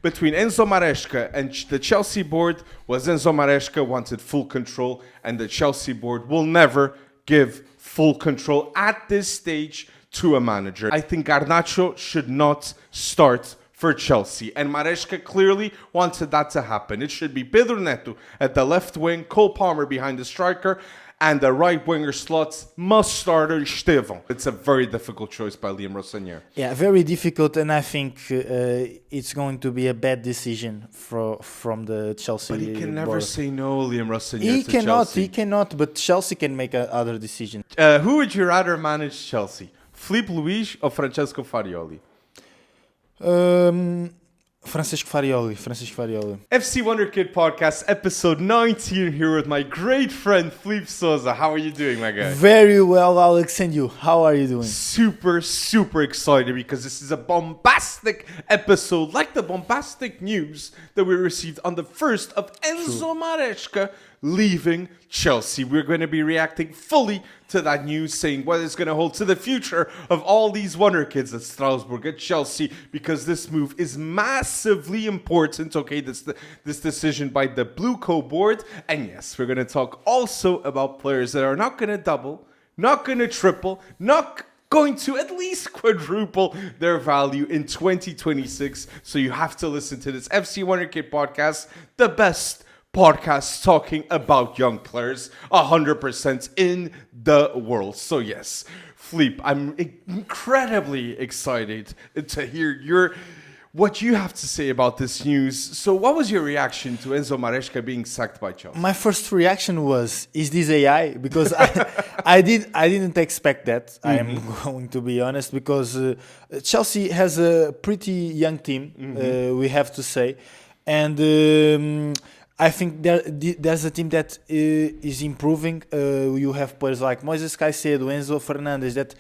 Between Enzo Maresca and the Chelsea board was Enzo Maresca wanted full control, and the Chelsea board will never give full control at this stage to a manager. I think Garnacho should not start for Chelsea, and Maresca clearly wanted that to happen. It should be Pedro Neto at the left wing, Cole Palmer behind the striker, and the right winger slots must starter Estevão. It's a very difficult choice by Liam Rosenior. Yeah, very difficult, and I think it's going to be a bad decision from the Chelsea. But he can never say no, Liam Rosenior. He cannot. But Chelsea can make other decision. Who would you rather manage Chelsea, Filipe Luís or Francesco Farioli? Francisco Farioli. FC Wonderkid podcast, episode 19, here with my great friend Felipe Souza. How are you doing, my guy? Very well, Alex, and you? How are you doing? Super excited because this is a bombastic episode, like the bombastic news that we received on the 1st of Enzo Maresca leaving Chelsea. We're going to be reacting fully to that news, saying what it's going to hold to the future of all these Wonderkids at Strasbourg, at Chelsea, because this move is massively important. Okay, this decision by the Blue Co board. And yes, we're going to talk also about players that are not going to double, not going to triple, not going to at least quadruple their value in 2026. So you have to listen to this FC Wonderkid podcast, the best podcast talking about young players 100% in the world. So yes, Felipe, I'm incredibly excited to hear what you have to say about this news. So what was your reaction to Enzo Maresca being sacked by Chelsea? My first reaction was, is this AI? Because I didn't expect that. I am going to be honest, because Chelsea has a pretty young team, we have to say. And I think there's a team that is improving. You have players like Moises Caicedo, Enzo Fernandes, that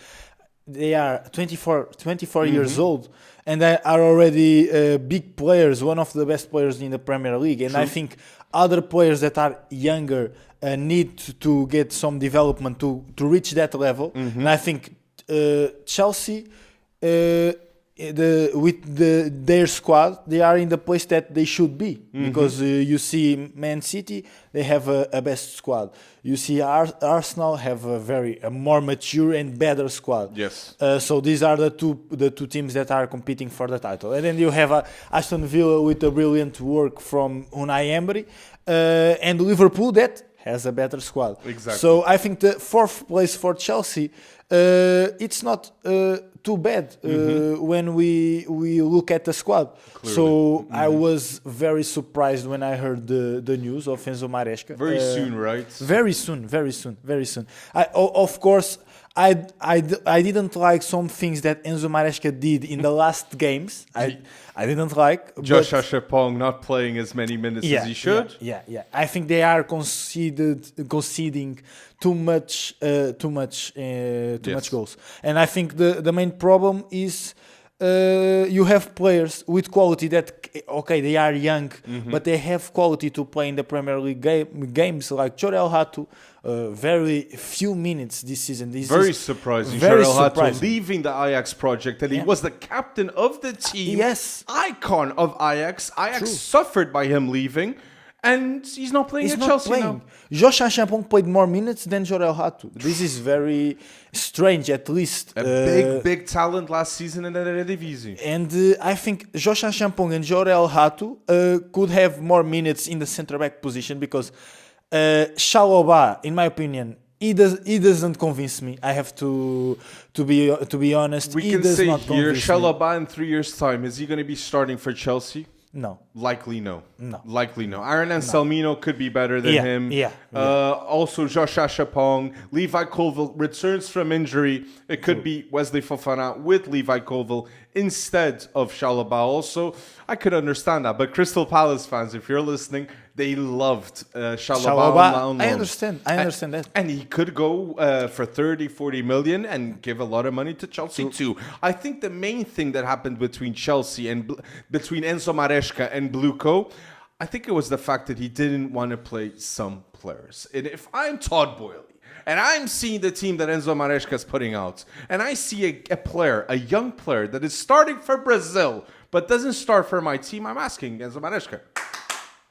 they are 24 years old, and they are already big players, one of the best players in the Premier League. And I think other players that are younger need to get some development to reach that level. And I think Chelsea, their squad, they are in the place that they should be, because you see Man City, they have a best squad. You see Arsenal have a more mature and better squad. Yes. So these are the two teams that are competing for the title. And then you have Aston Villa with a brilliant work from Unai Emery, and Liverpool that has a better squad. Exactly. So I think the 4th place for Chelsea, it's not too bad when we look at the squad. Clearly. So I was very surprised when I heard the news of Enzo Maresca. Very soon, right? Very soon. Of course, I didn't like some things that Enzo Maresca did in the last games. I didn't like. Josh Ashapong not playing as many minutes as he should. Yeah. I think they are conceding too much goals. And I think the main problem is you have players with quality that, okay, they are young, but they have quality to play in the Premier League games, like Jorel Hatu. Very few minutes this season. Very surprising. Jorel Hatu leaving the Ajax project, and he was the captain of the team. Yes. Icon of Ajax. Ajax suffered by him leaving, and he's not playing at Chelsea now. Josh Achampong played more minutes than Jorel Hatu. This is very strange, at least. A big talent last season in the Eredivisie. And I think Josh Achampong and Jorel Hatu could have more minutes in the centre-back position, because Chalobah, in my opinion, he doesn't convince me. I have to be honest. We can say here, Chalobah in 3 years' time, is he going to be starting for Chelsea? No. Likely no. Aaron Anselmino could be better than him. Also, Josh Ashapong. Levi Colville returns from injury. It could be Wesley Fofana with Levi Colville instead of Chalobah. Also, I could understand that. But Crystal Palace fans, if you're listening, they loved Chalobah on loan. I understand that. And he could go for 30-40 million and give a lot of money to Chelsea too. I think the main thing that happened between Chelsea and between Enzo Maresca and Blue Co, I think it was the fact that he didn't want to play some players. And if I'm Todd Boehly, and I'm seeing the team that Enzo Maresca is putting out, and I see a player, a young player that is starting for Brazil, but doesn't start for my team, I'm asking Enzo Maresca,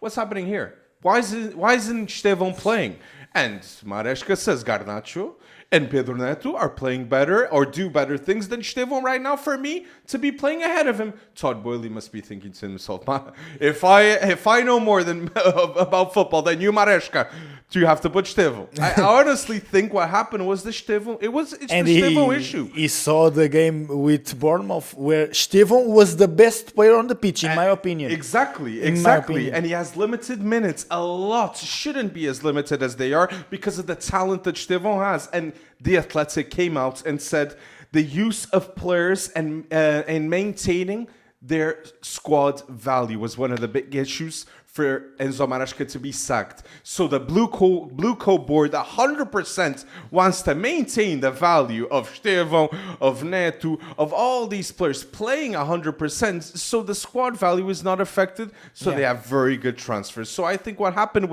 what's happening here? Why isn't Estevão playing? And Maresca says Garnacho and Pedro Neto are playing better or do better things than Estevão right now for me to be playing ahead of him. Todd Boehly must be thinking to himself, if I know more than about football than you, Maresca, do you have to put Estevão? I honestly think what happened was the Estevão. It's the Estevão issue. He saw the game with Bournemouth where Estevão was the best player on the pitch, in my opinion. Exactly. And he has limited minutes. A lot shouldn't be as limited as they are because of the talent that Estevão has. And The Athletic came out and said the use of players and maintaining their squad value was one of the big issues for Enzo Maresca to be sacked. So the Blue Co board 100% wants to maintain the value of Estevão, of Neto, of all these players playing 100%, so the squad value is not affected, so they have very good transfers. So I think what happened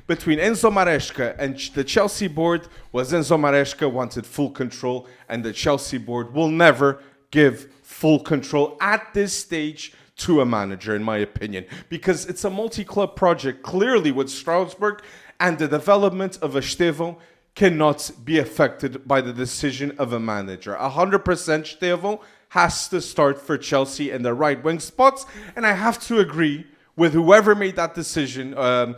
between Enzo Maresca and the Chelsea board was Enzo Maresca wanted full control, and the Chelsea board will never give full control at this stage to a manager, in my opinion, because it's a multi-club project, clearly with Strasbourg, and the development of Estevão cannot be affected by the decision of a manager. 100% Estevão has to start for Chelsea in the right wing spots, and I have to agree with whoever made that decision. I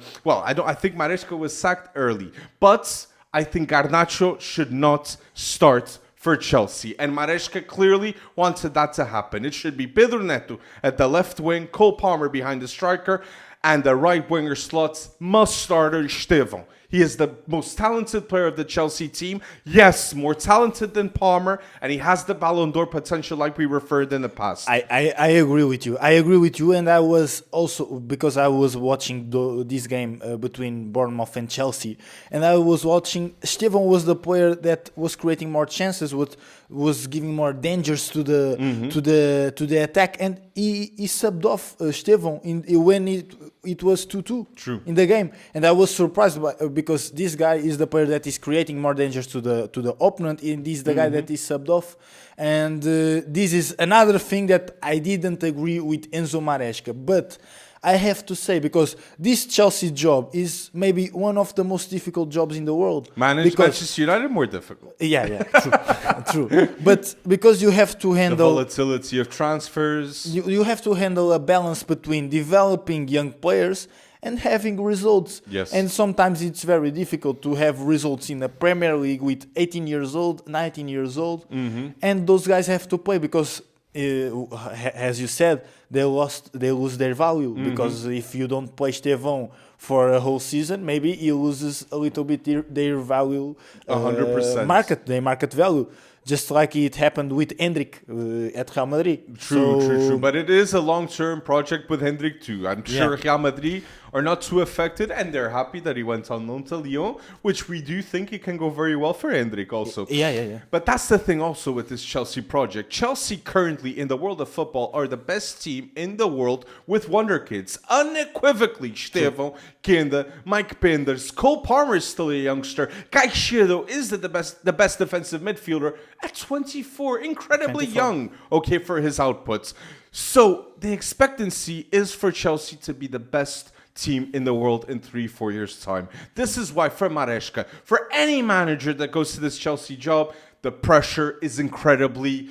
think Maresca was sacked early, but I think Garnacho should not start for Chelsea. And Maresca clearly wanted that to happen. It should be Pedro Neto at the left wing, Cole Palmer behind the striker, and the right winger slots must starter Estevão. He is the most talented player of the Chelsea team. Yes, more talented than Palmer, and he has the Ballon d'Or potential like we referred in the past. I agree with you. I agree with you, and I was also, because I was watching this game between Bournemouth and Chelsea, and I was watching, Estevão was the player that was creating more chances, was giving more dangers to the attack, and he subbed off Estevão when it was 2-2 in the game, and I was surprised because this guy is the player that is creating more dangers to the opponent, and this is the guy that is subbed off, and this is another thing that I didn't agree with Enzo Maresca, but I have to say, because this Chelsea job is maybe one of the most difficult jobs in the world. Manchester United more difficult. Yeah, true. But because you have to handle the volatility of transfers, you have to handle a balance between developing young players and having results. Yes. And sometimes it's very difficult to have results in the Premier League with 18 years old, 19 years old, and those guys have to play because, as you said, they lose their value, because if you don't play Estevão for a whole season, maybe he loses a little bit their value, 100%. Their market value. Just like it happened with Hendrik at Real Madrid. True. But it is a long-term project with Hendrik too. I'm sure Real Madrid are not too affected, and they're happy that he went on loan to Lyon, which we do think it can go very well for Hendrik also. Yeah. But that's the thing also with this Chelsea project. Chelsea currently in the world of football are the best team in the world with Wonderkids. Unequivocally, Estevão, Kenda, Mike Penders, Cole Palmer is still a youngster. Caicedo is the best defensive midfielder at 24, incredibly young, okay, for his outputs. So the expectancy is for Chelsea to be the best team in the world in 3-4 years' time. This is why for Maresca, for any manager that goes to this Chelsea job, the pressure is incredibly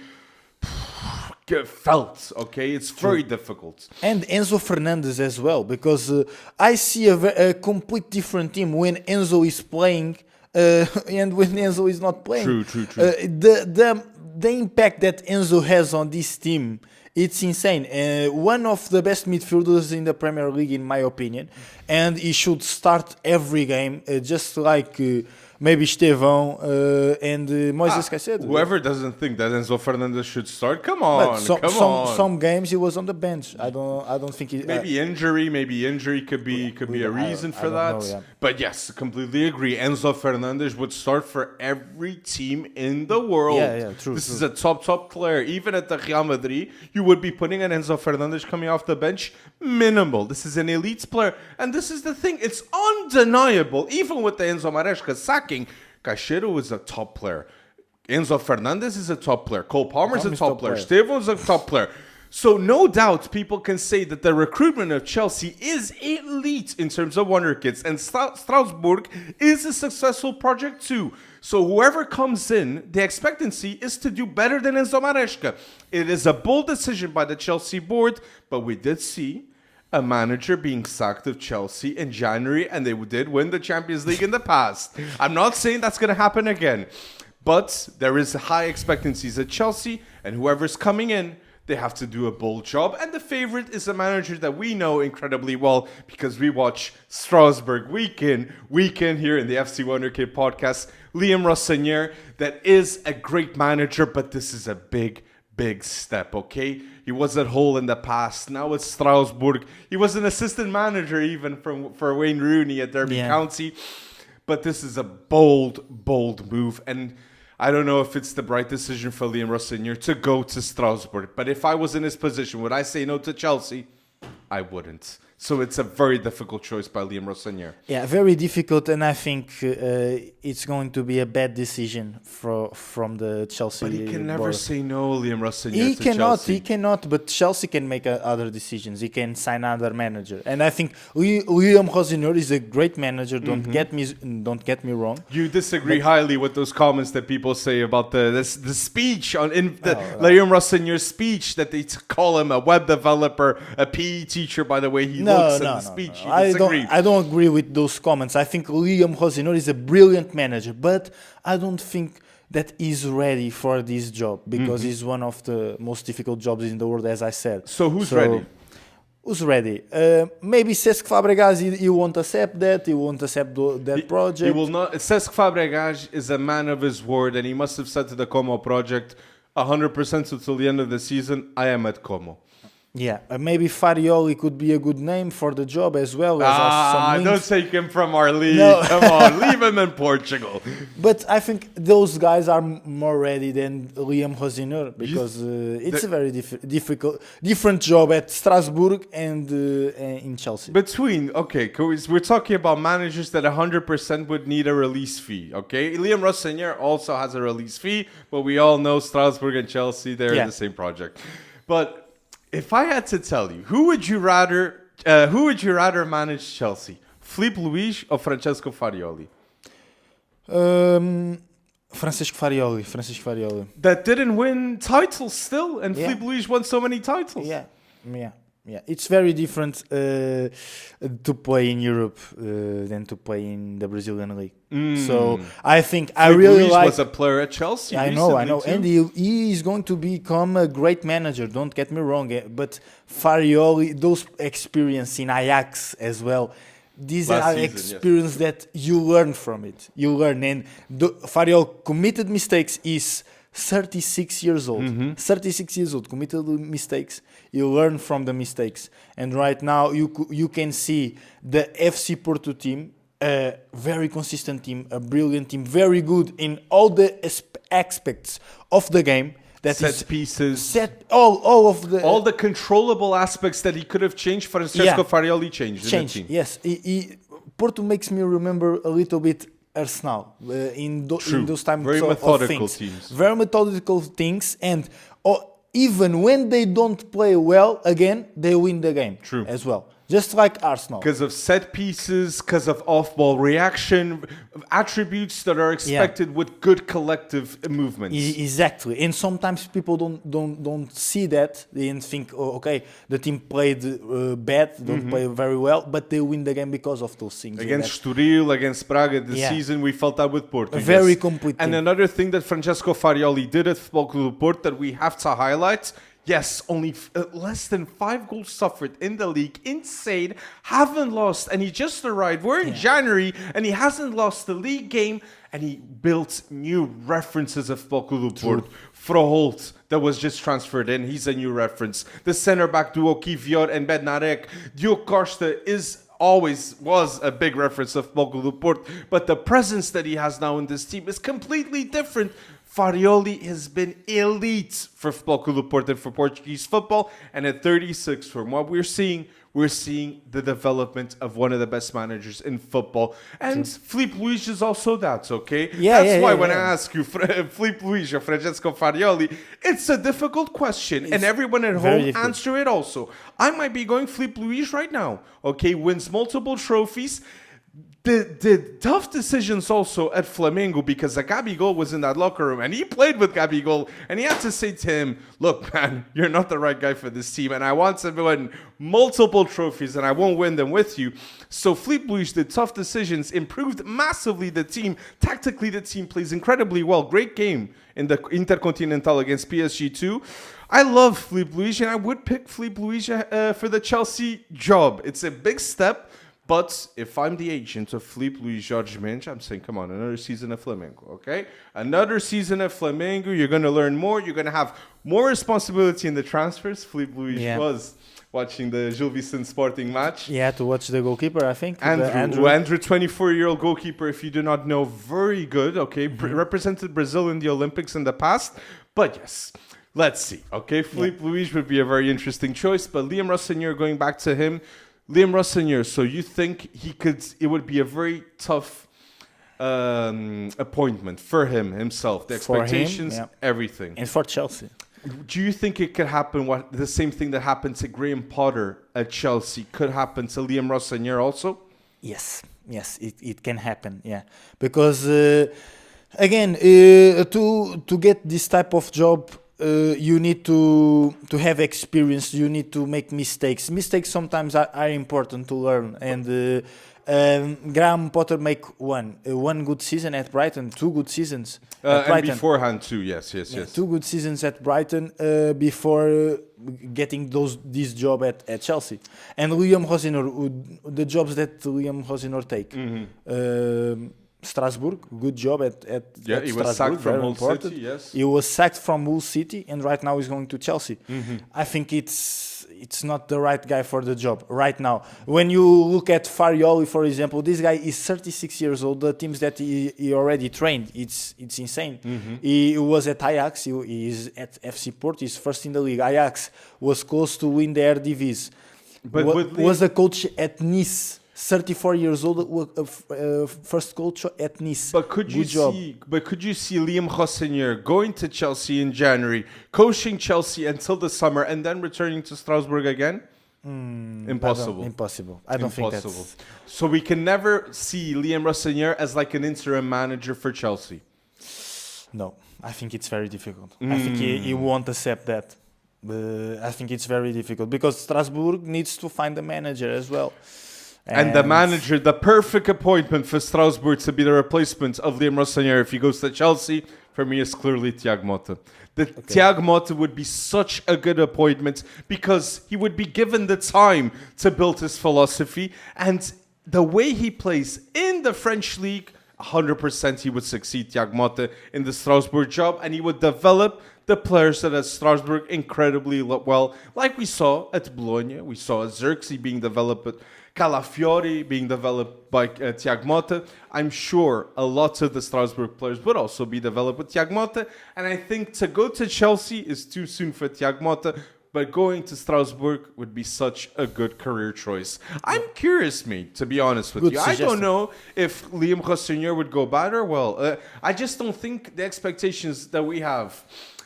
felt, okay? It's very difficult. And Enzo Fernandez as well, because I see a complete different team when Enzo is playing and when Enzo is not playing. True. The impact that Enzo has on this team, it's insane. One of the best midfielders in the Premier League, in my opinion, and he should start every game, just like maybe Estevão and Moises Caicedo. Whoever doesn't think that Enzo Fernandez should start, come on. Some games he was on the bench. I don't think he. Maybe injury could be a reason for that. Know, yeah. But yes, completely agree. Enzo Fernandez would start for every team in the world. Yeah, true. This is a top player. Even at the Real Madrid, you would be putting an Enzo Fernandez coming off the bench minimal. This is an elite player, and this is the thing. It's undeniable, even with the Enzo Maresca sacking. Caicedo is a top player. Enzo Fernandez is a top player. Cole Palmer is a top player. Estevão is a top player. So no doubt people can say that the recruitment of Chelsea is elite in terms of Wonderkids, and Strasbourg is a successful project too. So whoever comes in, the expectancy is to do better than Enzo Maresca. It is a bold decision by the Chelsea board, but we did see a manager being sacked of Chelsea in January, and they did win the Champions League in the past. I'm not saying that's going to happen again, but there is high expectancies at Chelsea, and whoever's coming in, they have to do a bold job. And the favorite is a manager that we know incredibly well because we watch Strasbourg week in here in the FC Wonderkid podcast. Liam Rosenior, that is a great manager, but this is a big step, okay? He was at Hull in the past. Now it's Strasbourg. He was an assistant manager even for Wayne Rooney at Derby County. But this is a bold move. And I don't know if it's the right decision for Liam Rosenior to go to Strasbourg. But if I was in his position, would I say no to Chelsea? I wouldn't. So it's a very difficult choice by Liam Rosenior. Yeah, very difficult, and I think it's going to be a bad decision from the Chelsea But he can never board. say no, Liam Rosenior, He cannot, but Chelsea can make other decisions. He can sign another manager. And I think Liam Rosenior is a great manager, don't get me wrong. You disagree highly with those comments that people say about the speech Liam Rosenior's speech, that they call him a web developer, a PE teacher by the way he looks at the speech. You disagree. I don't agree with those comments. I think Liam Rosenior is a brilliant manager, but I don't think that he's ready for this job because he's one of the most difficult jobs in the world, as I said. So who's ready? Who's ready? Maybe Cesc Fabregas, he won't accept that. He won't accept that project. He will not. Cesc Fabregas is a man of his word, and he must have said to the Como project 100% until the end of the season, I am at Como. Yeah, maybe Farioli could be a good name for the job as well. As don't take him from our league. No. Come on, leave him in Portugal. But I think those guys are more ready than Liam Rosenior because it's a very different job at Strasbourg and in Chelsea. We're talking about managers that 100% would need a release fee, okay? Liam Rosenior also has a release fee, but we all know Strasbourg and Chelsea, they're in the same project. But if I had to tell you, who would you rather manage Chelsea? Filipe Luís or Francesco Farioli? Francesco Farioli. That didn't win titles still, and Filipe Luís won so many titles. Yeah. It's very different to play in Europe than to play in the Brazilian league. So I think Filipe really Luís was a player at Chelsea. I know, too. and he is going to become a great manager. Don't get me wrong, but Farioli, those experience in Ajax as well. These are experience that you learn from it. And Farioli committed mistakes. Is 36 years old. 36 years old, committed mistakes. You learn from the mistakes. And right now, you can see the FC Porto team, a very consistent team, a brilliant team, very good in all the aspects of the game. Set pieces. All the controllable aspects that he could have changed, Francesco Farioli changed. Yes. Porto makes me remember a little bit Arsenal in those times. Very methodical teams. Very methodical things, and even when they don't play well, again they win the game. True. As well. Just like Arsenal. Because of set pieces, because of off-ball reaction, attributes that are expected with good collective movements. Exactly. And sometimes people don't see that. They think, the team played bad, don't play very well, but they win the game because of those things. Against Estoril, against Braga this season, we felt that with Porto. Very complete. And another thing that Francesco Farioli did at Futebol Clube Porto that we have to highlight. Yes, only less than 5 goals suffered in the league. Insane. Haven't lost. And he just arrived. We're in January. And he hasn't lost the league game. And he built new references of Futebol Clube Porto. Froholt, that was just transferred in. He's a new reference. The centre-back duo, Kivior and Bednarek. Diogo Costa was a big reference of Futebol Clube Porto. But the presence that he has now in this team is completely different. Farioli has been elite for Futebol Clube Porto and for Portuguese football. And at 36, from what we're seeing we're seeing the development of one of the best managers in football. And Filipe Luís is also that, okay? That's why when I ask you, Filipe Luís or Francesco Farioli, it's a difficult question. And everyone at home answer it also. I might be going Filipe Luís right now, okay? Wins multiple trophies. The tough decisions also at Flamengo, because Gabigol was in that locker room and he played with Gabigol and he had to say to him, look, man, you're not the right guy for this team and I want to win multiple trophies and I won't win them with you. So Filipe Luís did tough decisions, improved massively the team. Tactically, the team plays incredibly well. Great game in the Intercontinental against PSG 2. I love Filipe Luís and I would pick Filipe Luís for the Chelsea job. It's a big step. But if I'm the agent of Filipe Luís Jorge Mendes, I'm saying, come on, another season of Flamengo, okay? Another season of Flamengo. You're going to learn more. You're going to have more responsibility in the transfers. Filipe Luís was watching the Gil Vicente Sporting match. Yeah, to watch the goalkeeper, I think. Andrew, 24-year-old goalkeeper, if you do not know, very good, okay? Represented Brazil in the Olympics in the past. But yes, let's see, okay? Filipe Luís would be a very interesting choice. But Liam Rosenior, going back to him, Liam Rosenior, so you think it would be a very tough appointment for himself, the expectations, everything. And for Chelsea. Do you think it could happen, the same thing that happened to Graham Potter at Chelsea could happen to Liam Rosenior also? Yes, it can happen, yeah. Because, again, to get this type of job, you need to have experience. You need to make mistakes. Mistakes sometimes are important to learn. And Graham Potter make one good season at Brighton, 2 good seasons at Brighton. And beforehand too, yes. 2 good seasons at Brighton before getting this job at Chelsea. And Liam Rosenior, the jobs that Liam Rosenior take. Strasbourg, good job at he Strasbourg, was sacked from Hull important. City, yes. He was sacked from Hull City and right now he's going to Chelsea. I think it's not the right guy for the job right now. When you look at Farioli, for example, this guy is 36 years old. The teams that he already trained, it's insane. He was at Ajax, he is at FC Porto, he's first in the league. Ajax was close to win the Eredivisie. But was a coach at Nice. 34 years old, first coach at Nice. But could you see Liam Rosenior going to Chelsea in January, coaching Chelsea until the summer, and then returning to Strasbourg again? Impossible. I don't think that's... So we can never see Liam Rosenior as like an interim manager for Chelsea? No, I think it's very difficult. I think he won't accept that. I think it's very difficult because Strasbourg needs to find a manager as well. And the manager, the perfect appointment for Strasbourg to be the replacement of Liam Rosenior if he goes to Chelsea, for me is clearly Thiago Motta. Thiago Motta would be such a good appointment because he would be given the time to build his philosophy. And the way he plays in the French league, 100% he would succeed Thiago Motta in the Strasbourg job. And he would develop the players at Strasbourg incredibly well. Like we saw at Bologna, we saw Xerxes being developed, Calafiori being developed by Thiago Motta. I'm sure a lot of the Strasbourg players would also be developed with Thiago Motta. And I think to go to Chelsea is too soon for Thiago Motta, but going to Strasbourg would be such a good career choice. I'm curious, mate, to be honest with you. Suggestion. I don't know if Liam Rosenior would go bad or well. I just don't think the expectations that we have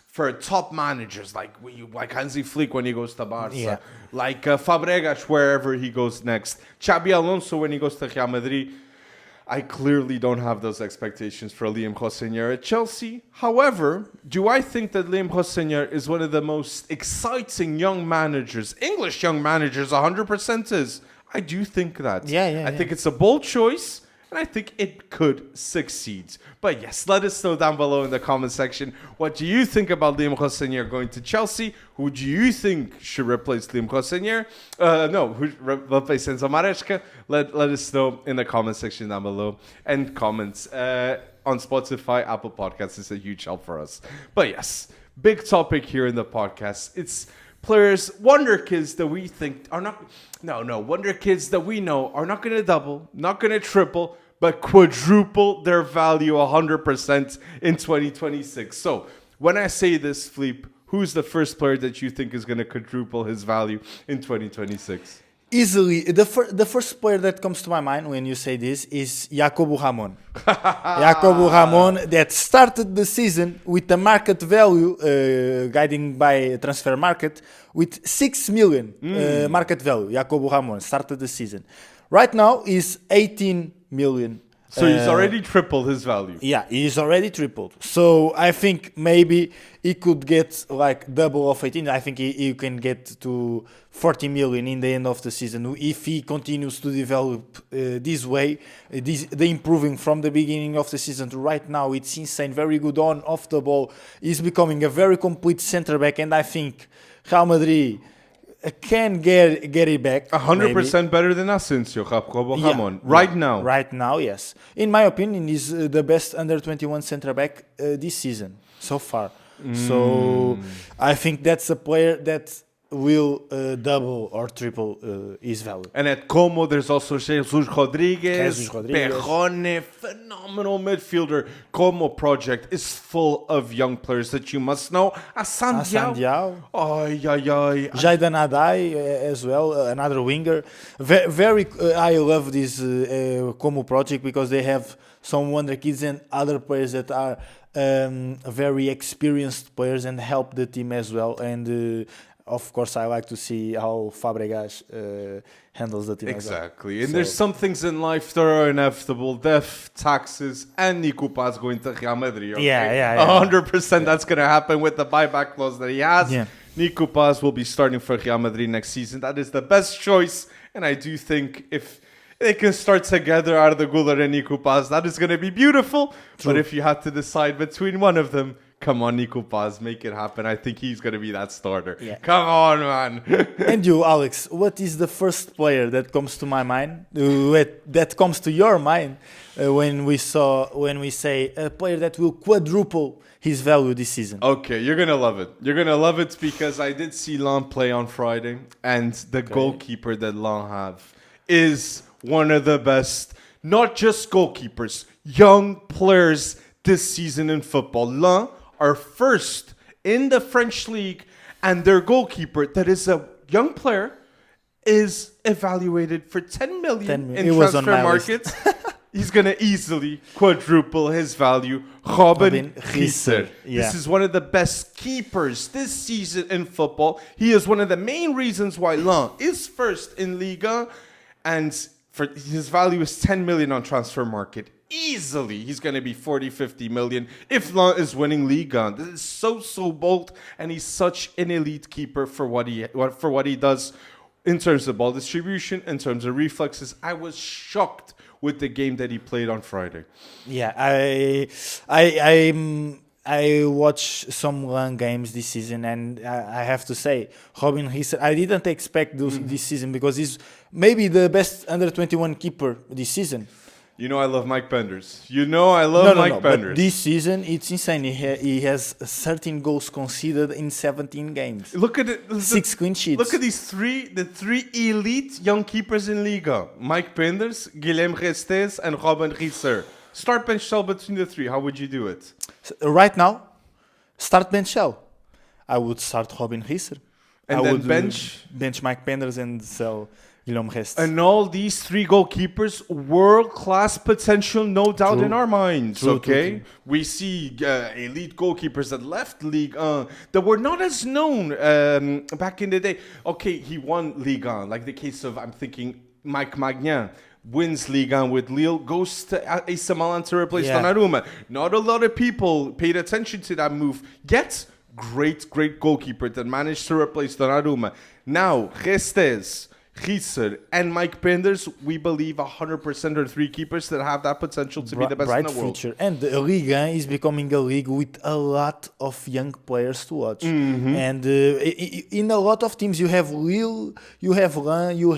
for top managers like Hansi Flick when he goes to Barca, like Fabregas wherever he goes next, Xabi Alonso when he goes to Real Madrid. I clearly don't have those expectations for Liam Rosenior at Chelsea. However, do I think that Liam Rosenior is one of the most exciting young managers, English young managers, 100% is? I do think that. I think it's a bold choice. And I think it could succeed. But yes, let us know down below in the comment section. What do you think about Liam Rosenior going to Chelsea? Who do you think should replace Liam Rosenior? Who replace Enzo Maresca? Let us know in the comment section down below. And comments on Spotify, Apple Podcasts is a huge help for us. But yes, big topic here in the podcast. It's players, Wonderkids that we think are not... Wonderkids that we know are not going to double, not going to triple, but quadruple their value 100% in 2026. So, when I say this, Filipe, who's the first player that you think is going to quadruple his value in 2026? Easily, the first player that comes to my mind when you say this is Jacobo Ramón. Jacobo Ramón that started the season with a market value, guiding by transfer market, with 6 million market value. Jacobo Ramón started the season. Right now is 18 million. So he's already tripled his value. Yeah, he's already tripled. So I think maybe he could get like double of 18. I think he can get to 40 million in the end of the season if he continues to develop this way. The improving from the beginning of the season to right now, it's insane. Very good on, off the ball. He's becoming a very complete center back, and I think Real Madrid can get it back. 100% better than Asensio, Jacobo Ramón. Right now. Right now, yes. In my opinion, he's the best under 21 centre back this season so far. So I think that's a player that will double or triple his value. And at Como, there's also Jesus Rodriguez, Perrone, phenomenal midfielder. Como project is full of young players that you must know. Asandiao. Jaidan Adai as well, another winger. Very, I love this Como project because they have some Wonderkids and other players that are very experienced players and help the team as well. And of course, I like to see how Fabregas handles the team. Exactly. As well. And there's some things in life that are inevitable. Death, taxes, and Nico Paz going to Real Madrid. Okay? Yeah. 100% that's going to happen with the buyback clause that he has. Yeah. Nico Paz will be starting for Real Madrid next season. That is the best choice. And I do think if they can start together, Arda Güler and Nico Paz, that is going to be beautiful. True. But if you had to decide between one of them, come on, Nico Paz, make it happen. I think he's going to be that starter. Yeah. Come on, man. And you, Alex, what is the first player that comes to my mind, that comes to your mind when we say a player that will quadruple his value this season? Okay, you're going to love it. You're going to love it because I did see Lens play on Friday, and the goalkeeper that Lens have is one of the best, not just goalkeepers, young players this season in football. Lens are first in the French league, and their goalkeeper, that is a young player, is evaluated for 10 million in transfer markets. He's going to easily quadruple his value. Robin Gieser. Yeah. This is one of the best keepers this season in football. He is one of the main reasons why Lens is first in Liga, and for his value is 10 million on transfer market. Easily, he's going to be 40, 50 million if Lens is winning Ligue 1. This is so bold, and he's such an elite keeper for what he does in terms of ball distribution, in terms of reflexes. I was shocked with the game that he played on Friday. Yeah, I watched some Lens games this season, and I have to say, Robin Gieser, I didn't expect this season because he's maybe the best under 21 keeper this season. You know I love Mike Penders. Mike Penders. But this season, it's insane. He has 13 goals conceded in 17 games. Look at it. 6 clean sheets. Look at the three elite young keepers in Liga. Mike Penders, Guilherme Restes, and Robin Gieser. Start bench sell between the three. How would you do it? Right now, start bench sell. I would start Robin Gieser. And I would bench Mike Penders and sell Guilherme Restes. And all these three goalkeepers, world-class potential, no doubt in our minds. True. We see elite goalkeepers that left Ligue 1 that were not as known back in the day. Okay, he won Ligue 1, like the case of, I'm thinking, Mike Maignan. Wins Ligue 1 with Lille, goes to AC Milan to replace Donnarumma. Not a lot of people paid attention to that move. Yet, great goalkeeper that managed to replace Donnarumma. Now, Restes, Gieser, and Mike Penders, we believe 100% are three keepers that have that potential to be the best in the world. Future. And the Ligue 1 is becoming a league with a lot of young players to watch. Mm-hmm. And in a lot of teams, you have Lille, you have Lens, you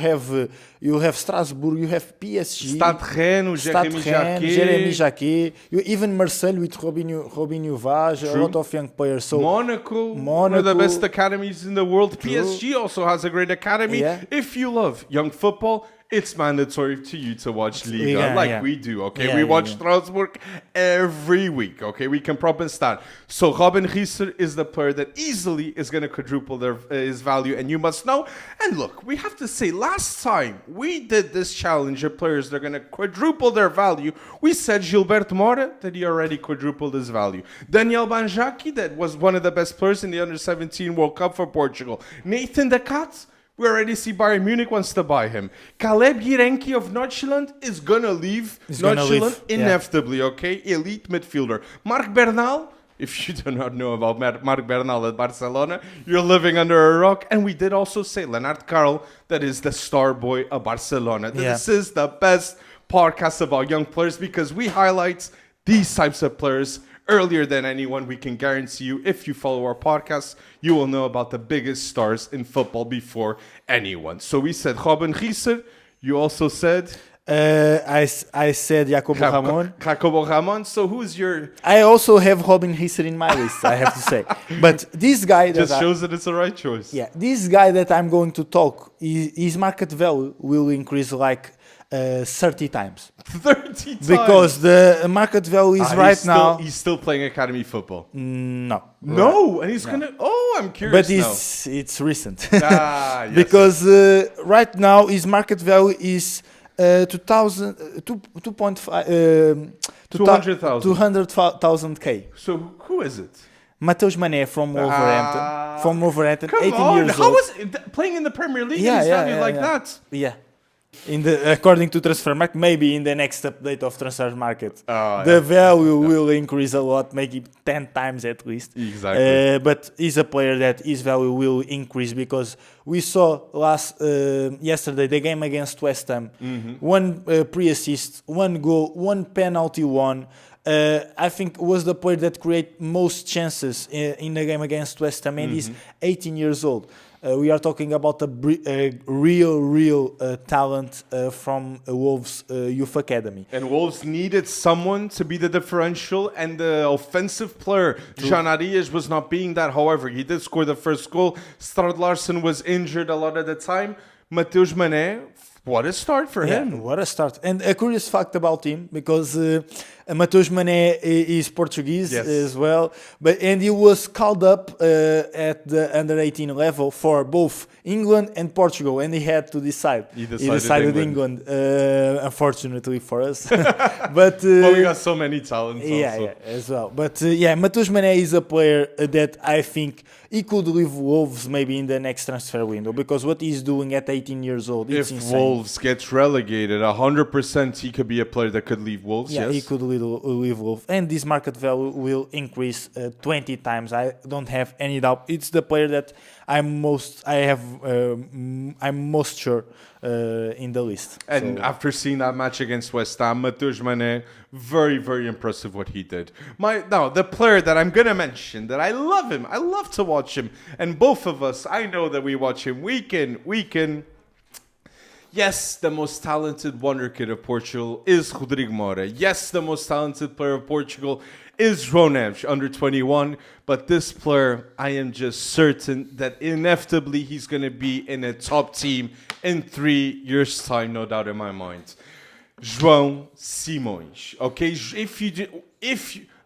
have Strasbourg, you have PSG, Stade Rennes, Jérémy Jacquet, even Marseille with Robinho Vaz, a lot of young players. So Monaco, one of the best academies in the world. True. PSG also has a great academy. Yeah. If you you love young football, it's mandatory to you to watch Liga we do, okay? Yeah, we watch yeah. Strasbourg every week, okay? We can proper start. So Robin Gieser is the player that easily is going to quadruple his value, and you must know. And look, we have to say, last time we did this challenge of players that are going to quadruple their value, we said Gilberto Mora, that he already quadrupled his value. Daniel Banjaki, that was one of the best players in the Under-17 World Cup for Portugal. Nathan De Cat, we already see Bayern Munich wants to buy him. Caleb Girenki of Nordjylland is going to leave Nordjylland inevitably, okay? Elite midfielder. Marc Bernal, if you do not know about Marc Bernal at Barcelona, you're living under a rock. And we did also say Leonard Carl, that is the star boy of Barcelona. This is the best podcast about young players because we highlight these types of players earlier than anyone. We can guarantee you, if you follow our podcast, you will know about the biggest stars in football before anyone. So we said Robin Gieser. You also said... I said Jacobo Ramón. Jacobo Ramón. So who's your... I also have Robin Gieser in my list, I have to say. But this guy... Just shows that it's the right choice. Yeah, this guy that I'm going to talk, his market value will increase like 30 times. 30 times? Because the market value is now... He's still playing academy football. No. No, and he's gonna... Oh, I'm curious But it's recent. Yes. Because right now his market value is 200,000 K. So who is it? Mateus Mané from Wolverhampton. Come 18 on, years how old. is it, playing in the Premier League and he's valued like that? Yeah. According to Transfermarkt, maybe in the next update of Transfermarkt, the value will increase a lot, maybe 10 times at least. Exactly. But he's a player that his value will increase because we saw yesterday the game against West Ham, one pre-assist, one goal, one penalty, one. I think was the player that created most chances in the game against West Ham, and he's 18 years old. We are talking about a real talent from Wolves Youth Academy. And Wolves needed someone to be the differential and the offensive player. Jean Arias was not being that. However, he did score the first goal. Strand Larsen was injured a lot of the time. Mateus Mané, what a start for him. What a start. And a curious fact about him, because Mateus Mané is Portuguese as well, and he was called up at the under-18 level for both England and Portugal, and he had to decide. He decided England, unfortunately for us. But we got so many talents also. As well. But Mateus Mané is a player that I think he could leave Wolves maybe in the next transfer window, because what he's doing at 18 years old, it's insane. Wolves gets relegated, 100% he could be a player that could leave Wolves. Yeah, he could leave Wolves, and this market value will increase 20 times. I don't have any doubt. It's the player that I'm most sure in the list. And after seeing that match against West Ham, Mateus Mané, very, very impressive what he did. Now, the player that I'm going to mention, that I love him, I love to watch him, and both of us, I know that we watch him week in. Yes, the most talented Wonderkid of Portugal is Rodrigo Mora. Yes, the most talented player of Portugal is Ronev, under 21. But this player, I am just certain that inevitably he's going to be in a top team in 3 years' time, no doubt in my mind. João Simões. Okay,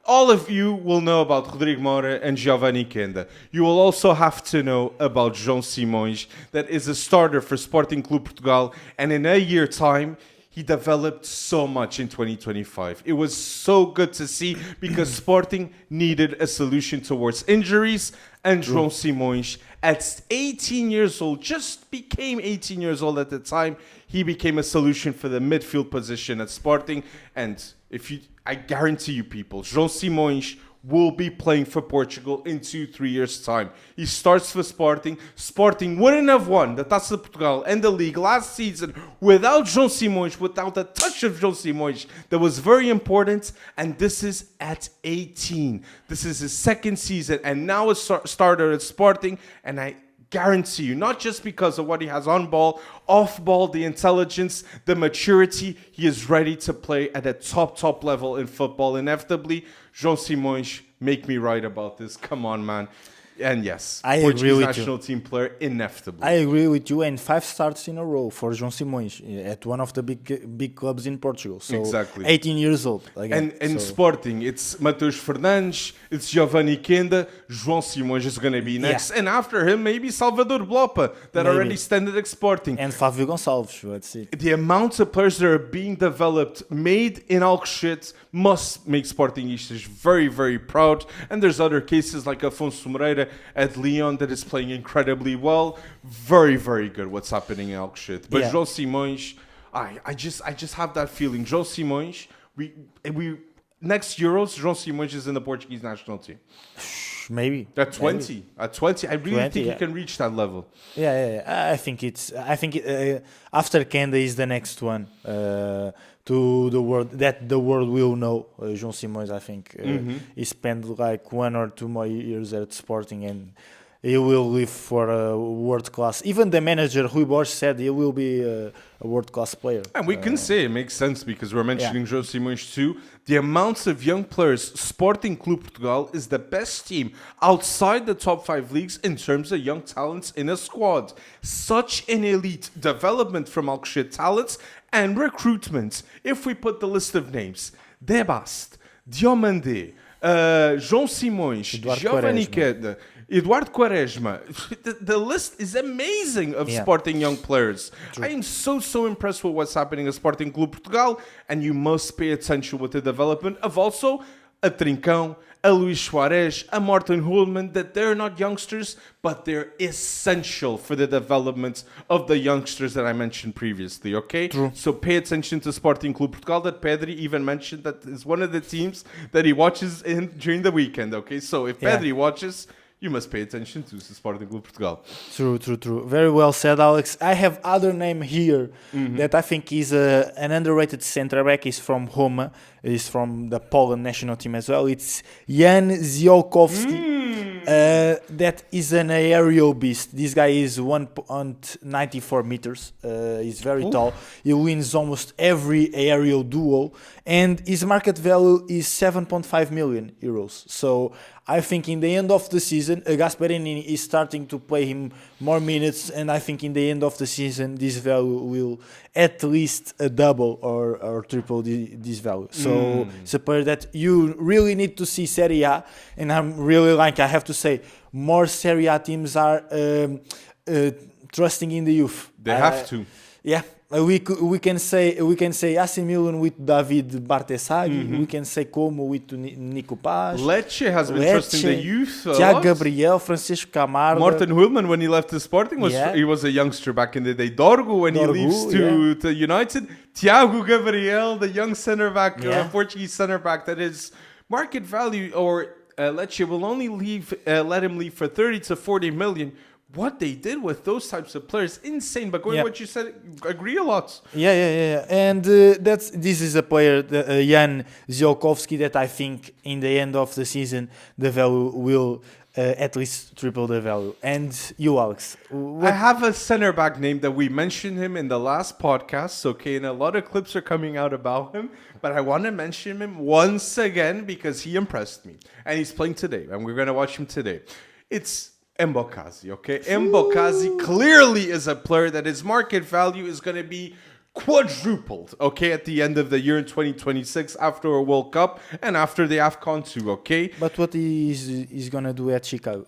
all of you will know about Rodrigo Mora and Giovanni Kenda. You will also have to know about João Simões, that is a starter for Sporting Clube Portugal, and in a year time, he developed so much in 2025. It was so good to see because Sporting needed a solution towards injuries, and João Simões, at 18 years old, just became 18 years old at the time, he became a solution for the midfield position at Sporting, and I guarantee you people, João Simões will be playing for Portugal in 2-3 years' time. He starts for Sporting. Sporting wouldn't have won the Taça de Portugal and the league last season without João Simões, without the touch of João Simões. That was very important, and this is at 18. This is his second season, and now a starter at Sporting, and I guarantee you, not just because of what he has on ball, off ball, the intelligence, the maturity, he is ready to play at a top level in football. Inevitably, João Simões, make me right about this. Come on, man. And yes, I Portuguese agree with national team player, inevitably. I agree with you, and 5 starts in a row for João Simões at one of the big clubs in Portugal. So Exactly. 18 years old again. And so, Sporting, it's Matheus Fernandes, it's Giovanni Kenda, João Simões is going to be next. And after him, maybe Salvador Blopa, that Maybe. already standard at Sporting. and Fábio Gonçalves, let's see. The amount of players that are being developed, made in Alcochete, must make Sportingistas very, very proud. And there's other cases like Afonso Moreira at Lyon that is playing incredibly well. Very, very good what's happening in Alcochete. But Yeah. João Simões, I just have that feeling. João Simões, we next Euros, João Simões is in the Portuguese national team. Maybe At 20, Maybe. at 20, I really 20, think yeah. he can reach that level. Yeah. I think after Kenda is the next one to the world that the world will know. João Simões, I think, he spent like 1 or 2 more years at Sporting, and he will live for a world class. Even the manager Rui Borges said he will be a world class player. And we can say it makes sense because we're mentioning João Simões too. The amounts of young players, Sporting Clube Portugal is the best team outside the top 5 leagues in terms of young talents in a squad. Such an elite development from Alcochete talents and recruitment. If we put the list of names, Debast, Diomande, João Simões, Eduardo Giovanni Quaresma. Queda, Eduardo Quaresma. The list is amazing of Sporting young players. I am so impressed with what's happening at Sporting Clube Portugal, and you must pay attention with the development of also a Trincão, a Luís Soares, a Martin Hulman, that they're not youngsters, but they're essential for the development of the youngsters that I mentioned previously, okay? True. So pay attention to Sporting Clube Portugal, that Pedri even mentioned that is one of the teams that he watches in during the weekend, okay? So if Pedri watches, you must pay attention to Sporting Clube Portugal. True. Very well said, Alex. I have other name here that I think is an underrated centre back. He's from Roma. He's from the Poland national team as well. It's Jan Ziolkowski. That is an aerial beast. This guy is 1.94 meters. He's very tall. He wins almost every aerial duel. And his market value is 7.5 million euros. So I think in the end of the season, Gasperini is starting to play him more minutes, and I think in the end of the season, this value will at least double or triple this value. So it's a player that you really need to see Serie A, and I'm really I have to say, more Serie A teams are trusting in the youth. They have to. Yeah. We can say AC Milan with David Bartesaghi. We can say Como with Nico Paz. Lecce has been trusting the youth a Tiago lot. Gabriel, Francisco Camargo. Martin Hulman, when he left the Sporting, he was a youngster back in the day. Dorgo, when he leaves to United. Tiago Gabriel, the young centre back, Portuguese centre back, that is market value, or Lecce will only let him leave for 30 to 40 million. What they did with those types of players, insane. But going what you said, agree a lot. Yeah. And this is a player, Jan Ziolkowski, that I think in the end of the season the value will at least triple the value. And you, Alex, I have a center back name that we mentioned him in the last podcast. Okay, and a lot of clips are coming out about him, but I want to mention him once again because he impressed me, and he's playing today, and we're gonna watch him today. It's Mbokazi, okay? Mbokazi clearly is a player that his market value is going to be quadrupled, okay, at the end of the year in 2026 after a World Cup and after the AFCON too, okay? But what he's going to do in Chicago?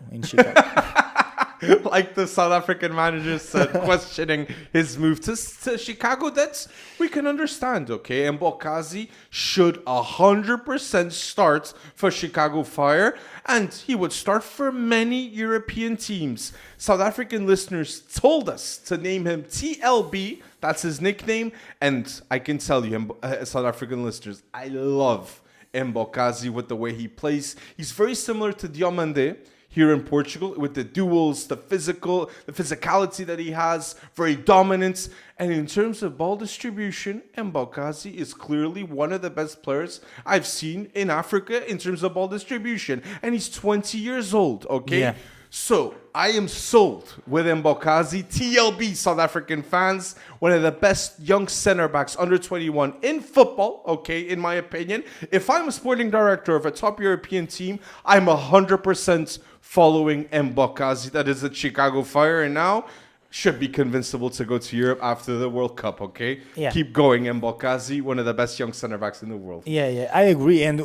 Like the South African manager said, questioning his move to Chicago, that's we can understand, okay? And Mbokazi should 100% start for Chicago Fire, and he would start for many European teams. South African listeners told us to name him TLB, that's his nickname, and I can tell you, South African listeners, I love Mbokazi with the way he plays. He's very similar to Diomande here in Portugal with the duels, the physicality that he has, very dominant. And in terms of ball distribution, Mbokazi is clearly one of the best players I've seen in Africa in terms of ball distribution. And he's 20 years old, okay? Yeah. So, I am sold with Mbokazi. TLB, South African fans, one of the best young centre-backs under 21 in football, okay, in my opinion. If I'm a sporting director of a top European team, I'm 100% following Mbokazi. That is the Chicago Fire, and now should be convincible to go to Europe after the World Cup, okay? Yeah. Keep going, Mbokazi, one of the best young centre-backs in the world. Yeah, I agree. And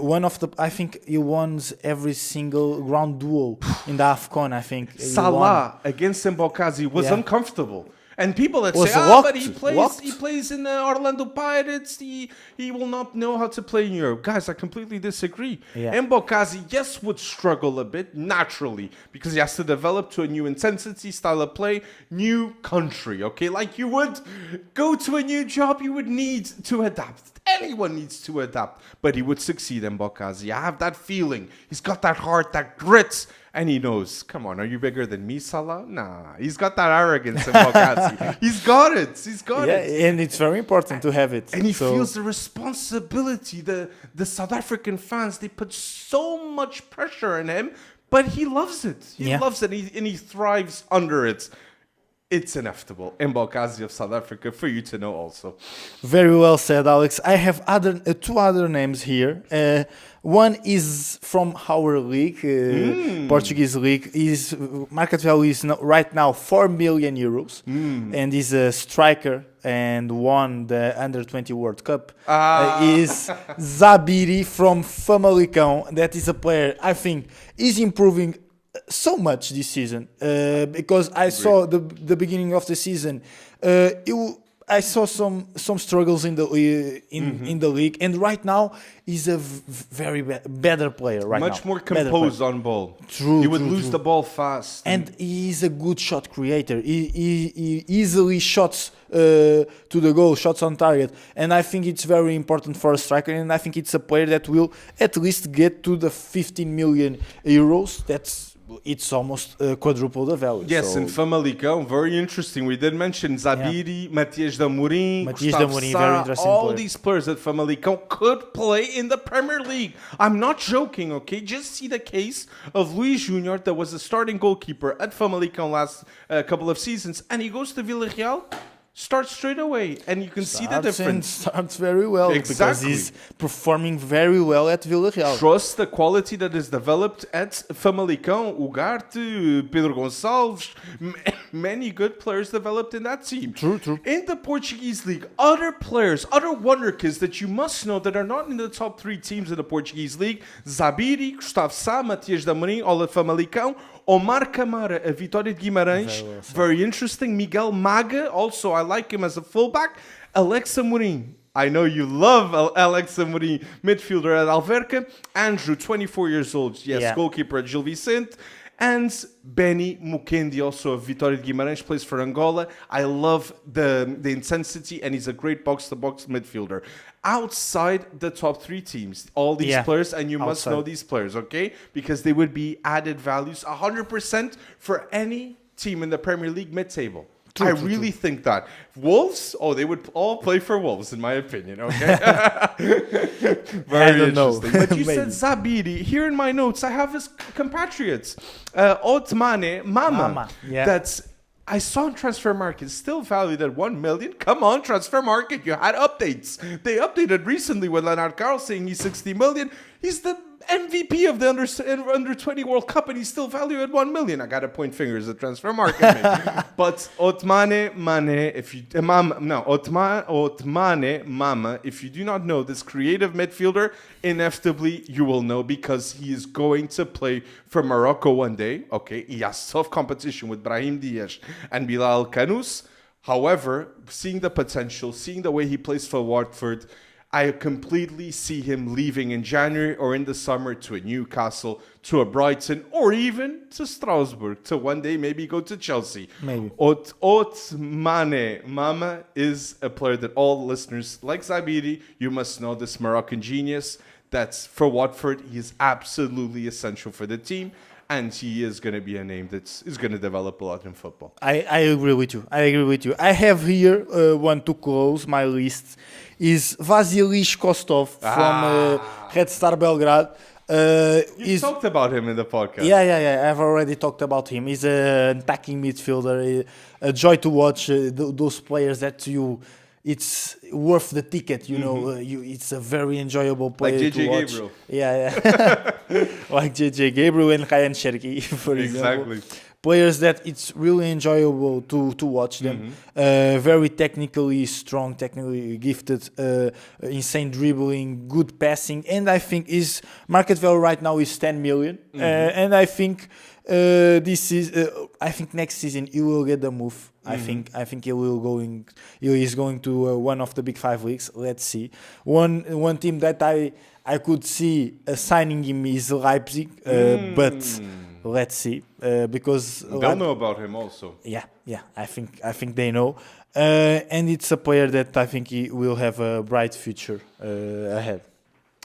I think he won every single ground duel in the AFCON, I think. Salah against Mbokazi was uncomfortable. And people that Was say, locked, but he plays in the Orlando Pirates, he will not know how to play in Europe. Guys, I completely disagree. Yeah. Mbokazi, yes, would struggle a bit naturally because he has to develop to a new intensity, style of play, new country, okay? Like you would go to a new job, you would need to adapt. Anyone needs to adapt, but he would succeed, Mbokazi. I have that feeling. He's got that heart, that grit, and he knows, come on, are you bigger than me, Salah? Nah, he's got that arrogance, Mbokazi. He's got it. Yeah, and it's very important to have it. And he feels the responsibility. The South African fans, they put so much pressure on him, but he loves it. He loves it, and he thrives under it. It's inevitable. Mbokazi of South Africa, for you to know also. Very well said, Alex. I have two other names here. One is from our league, Portuguese league. His market value is right now 4 million euros, and he's a striker and won the Under-20 World Cup. Is Zabiri from Famalicão. That is a player I think is improving so much this season because I saw the beginning of the season. I saw some struggles in the in the league, and right now he's a very better player. Much more composed on ball. True. He would lose the ball fast, and he's a good shot creator. He easily shots to the goal, shots on target, and I think it's very important for a striker. And I think it's a player that will at least get to the 15 million euros. It's almost quadruple the value. Yes, in Famalicão, very interesting. We did mention Zabiri, Matias Damorim, very interesting all player. these players at Famalicão could play in the Premier League. I'm not joking, okay? Just see the case of Luis Junior, that was a starting goalkeeper at Famalicão last couple of seasons, and he goes to Villarreal, starts straight away, and you can see the difference. Starts very well because Exactly. he's performing very well at Villarreal. Trust the quality that is developed at Famalicão, Ugarte, Pedro Gonçalves, many good players developed in that team. True. In the Portuguese league, other players, other Wonderkids that you must know that are not in the top 3 teams in the Portuguese league: Zabiri, Gustavo Sá, Matias Damorim, all at Famalicão. Omar Camara, a Vitória de Guimarães, very interesting. Miguel Maga, also I like him as a fullback. Alex Amorim, I know you love Alex Amorim, midfielder at Alverca. Andrew, 24 years old, goalkeeper at Gil Vicente. And Benny Mukendi, also of Vitória de Guimarães, plays for Angola. I love the intensity, and he's a great box-to-box midfielder. Outside the top 3 teams, all these players, and you must know these players, okay? Because they would be added values 100% for any team in the Premier League mid-table. I really think that. Wolves, they would all play for Wolves, in my opinion, okay? Very interesting. But you said Zabiri. Here in my notes, I have his compatriots. Otmane Mama. That's... I saw on Transfer Market, still valued at 1 million. Come on, Transfer Market, you had updates. They updated recently with Leonard Carl saying he's 60 million. He's the MVP of the under 20 World Cup, and he's still valued at 1 million. I gotta point fingers at Transfer Market. But Otmane Mama, if you do not know this creative midfielder, inevitably you will know, because he is going to play for Morocco one day. Okay, he has tough competition with Brahim Diaz and Bilal Kanous. However, seeing the potential, seeing the way he plays for Watford, I completely see him leaving in January or in the summer to a Newcastle, to a Brighton, or even to Strasbourg, to one day maybe go to Chelsea. Maybe. Otmane Mama is a player that all listeners, like Zabiri, you must know, this Moroccan genius. That's for Watford. He is absolutely essential for the team. And he is going to be a name that is going to develop a lot in football. I agree with you. I have here one to close my list is Vasilis Kostov from Red Star Belgrade. You talked about him in the podcast. Yeah. I've already talked about him. He's an attacking midfielder, a joy to watch. Those players that it's worth the ticket. You know, it's a very enjoyable player like to watch. Gabriel. Yeah. Like JJ Gabriel and Ryan Cherky, for example. Exactly. Players that it's really enjoyable to watch them. Very technically strong, technically gifted, insane dribbling, good passing, and I think his market value right now is 10 million. And I think I think next season he will get the move. I think he is going to one of the big 5 leagues. Let's see. One team that I could see signing him is Leipzig, but. Let's see, because they'll know about him also. Yeah. I think they know, and it's a player that I think he will have a bright future ahead.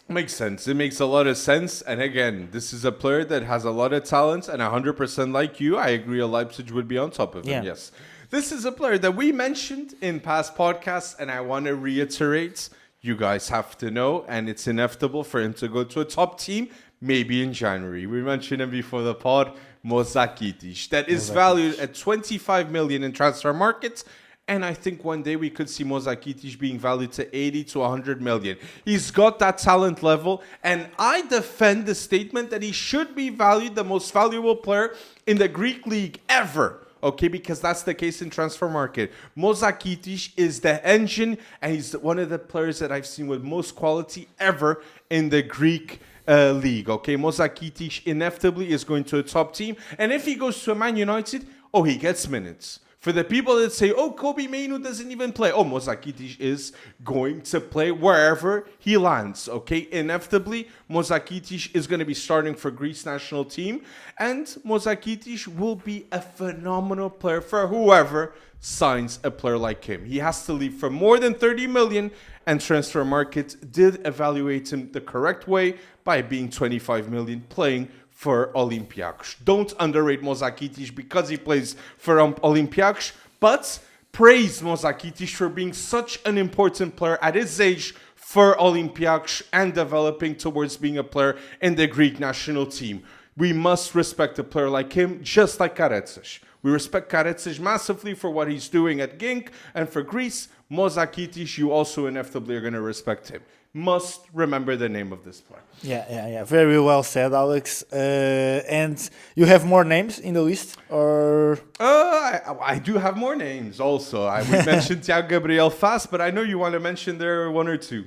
Makes sense. It makes a lot of sense. And again, this is a player that has a lot of talent, and 100% like you, I agree. Leipzig would be on top of him. Yes, this is a player that we mentioned in past podcasts, and I want to reiterate. You guys have to know, and it's inevitable for him to go to a top team. Maybe in January. We mentioned him before the pod, Mozakitic. That is valued at 25 million in transfer markets. And I think one day we could see Mozakitic being valued to 80 to 100 million. He's got that talent level. And I defend the statement that he should be valued the most valuable player in the Greek league ever. Okay, because that's the case in transfer market. Mozakitic is the engine, and he's one of the players that I've seen with most quality ever in the Greek league. Okay, Mozakitic inevitably is going to a top team, and if he goes to a Man United, he gets minutes. For the people that say, Kobe Mainu doesn't even play, Mozakitic is going to play wherever he lands. Okay, inevitably, Mozakitic is going to be starting for Greece national team, and Mozakitic will be a phenomenal player for whoever signs a player like him. He has to leave for more than 30 million, and transfer market did evaluate him the correct way by being 25 million playing for Olympiacos. Don't underrate Mozakitic because he plays for Olympiacos, but praise Mozakitic for being such an important player at his age for Olympiacos and developing towards being a player in the Greek national team. We must respect a player like him, just like Karetsis. We respect Karetsis massively for what he's doing at Genk, and for Greece, Mozakitic, you also inevitably are going to respect him. Must remember the name of this player. Yeah. Very well said, Alex. And you have more names in the list, or? I do have more names also. I would mention Thiago Gabriel fast, but I know you want to mention there one or two.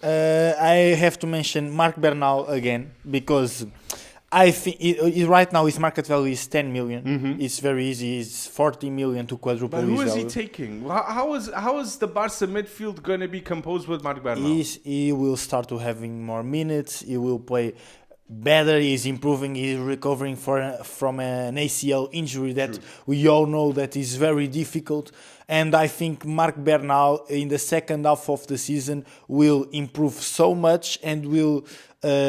I have to mention Marc Bernal again, because I think right now his market value is 10 million. It's very easy. It's 40 million to quadruple. But who his is he value. taking? How is the Barca midfield going to be composed with Marc Bernal? He will start to having more minutes. He will play better. He's improving. He's recovering from an ACL injury that we all know that is very difficult. And I think Marc Bernal in the second half of the season will improve so much, and will.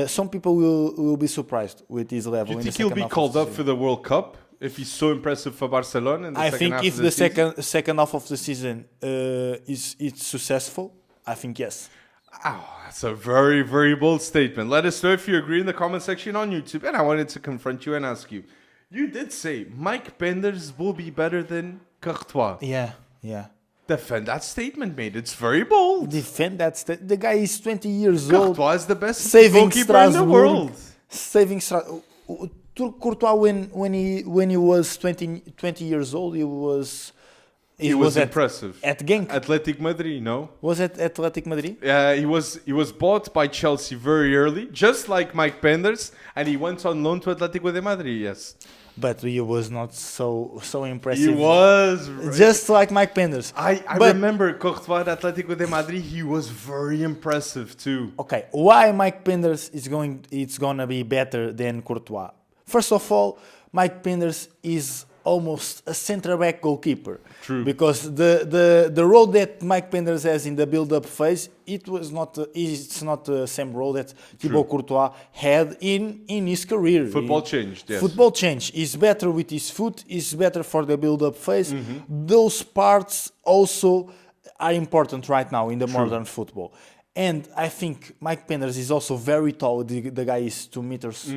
Some people will be surprised with his level. Do you think he'll be called up for the World Cup if he's so impressive for Barcelona? I think if the second half of the season is successful, I think yes. Oh, that's a very, very bold statement. Let us know if you agree in the comment section on YouTube. And I wanted to confront you and ask you. You did say Mike Penders will be better than Courtois. Yeah. Defend that statement, mate. It's very bold. Defend that statement. The guy is 20 years old. Courtois is the best saving goalkeeper in the world. Saving Courtois when he was 20 years old, he was impressive. At Genk. Athletic Madrid, no? Was it Athletic Madrid? Yeah, he was bought by Chelsea very early, just like Mike Penders, and he went on loan to Athletic Madrid, yes. But he was not so impressive. He was just like Mike Penders. I remember Courtois at Atletico de Madrid. He was very impressive too. Okay, why Mike Penders it's gonna be better than Courtois? First of all, Mike Penders is almost a centre-back goalkeeper. True. Because the role that Mike Penders has in the build-up phase, it's not the same role that Thibaut Courtois had in his career. Football changed, yes. Football changed. He's better with his foot. He's better for the build-up phase. Those parts also are important right now in the modern football. And I think Mike Penders is also very tall. The guy is 2 meters.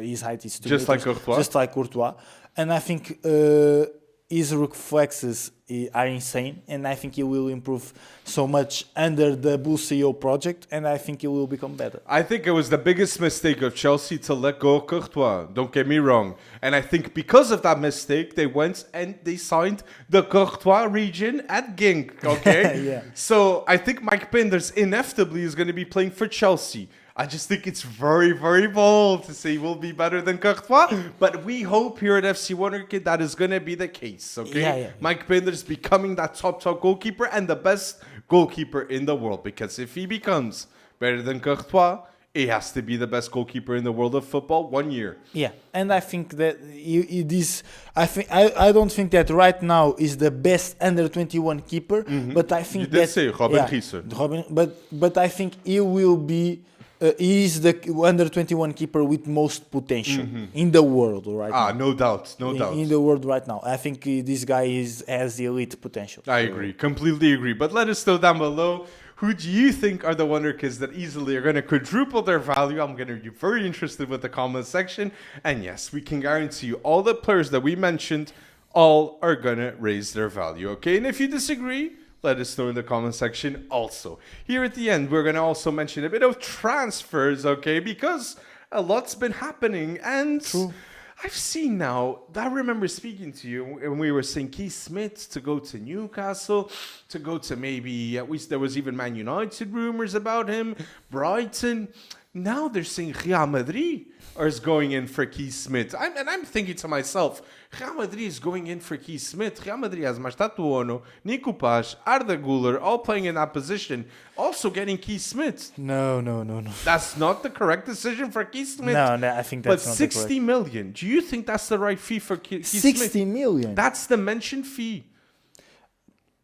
His height is 2 Just meters. like Courtois. Just like Courtois. And I think his reflexes are insane. And I think he will improve so much under the Bull CEO project. And I think he will become better. I think it was the biggest mistake of Chelsea to let go of Courtois. Don't get me wrong. And I think because of that mistake, they went and they signed the Courtois region at Genk. Okay? Yeah. So I think Mike Penders inevitably is going to be playing for Chelsea. I just think it's very, very bold to say we'll be better than Courtois. But we hope here at FC Wonderkid that is going to be the case. Okay? Yeah. Mike Penders becoming that top goalkeeper and the best goalkeeper in the world. Because if he becomes better than Courtois, he has to be the best goalkeeper in the world of football 1 year. Yeah, and I think that it is. I don't think that right now is the best under 21 keeper, but I think You did say Robin Gieser. But I think he will be. He is the under 21 keeper with most potential in the world right now. No doubt. In the world right now, I think this guy has elite potential. I agree, completely agree. But let us know down below, who do you think are the Wonder Kids that easily are going to quadruple their value? I'm going to be very interested with the comment section. And yes, we can guarantee you all the players that we mentioned, all are going to raise their value, okay? And if you disagree, let us know in the comment section also. Here at the end, we're going to also mention a bit of transfers, okay? Because a lot's been happening. And True. I've seen now, I remember speaking to you and we were saying Kees Smit to go to Newcastle, to go to maybe, at least there was even Man United rumors about him, Brighton. Now they're saying Real Madrid is going in for Kees Smit. I'm thinking to myself, Real Madrid is going in for Kees Smit. Real Madrid has Mastatuono, Nico Paz, Arda Güler, all playing in that position. Also getting Kees Smit. No. That's not the correct decision for Kees Smit. No, I think that's not 60 million. Do you think that's the right fee for Kees Smit? 60 million. That's the mentioned fee.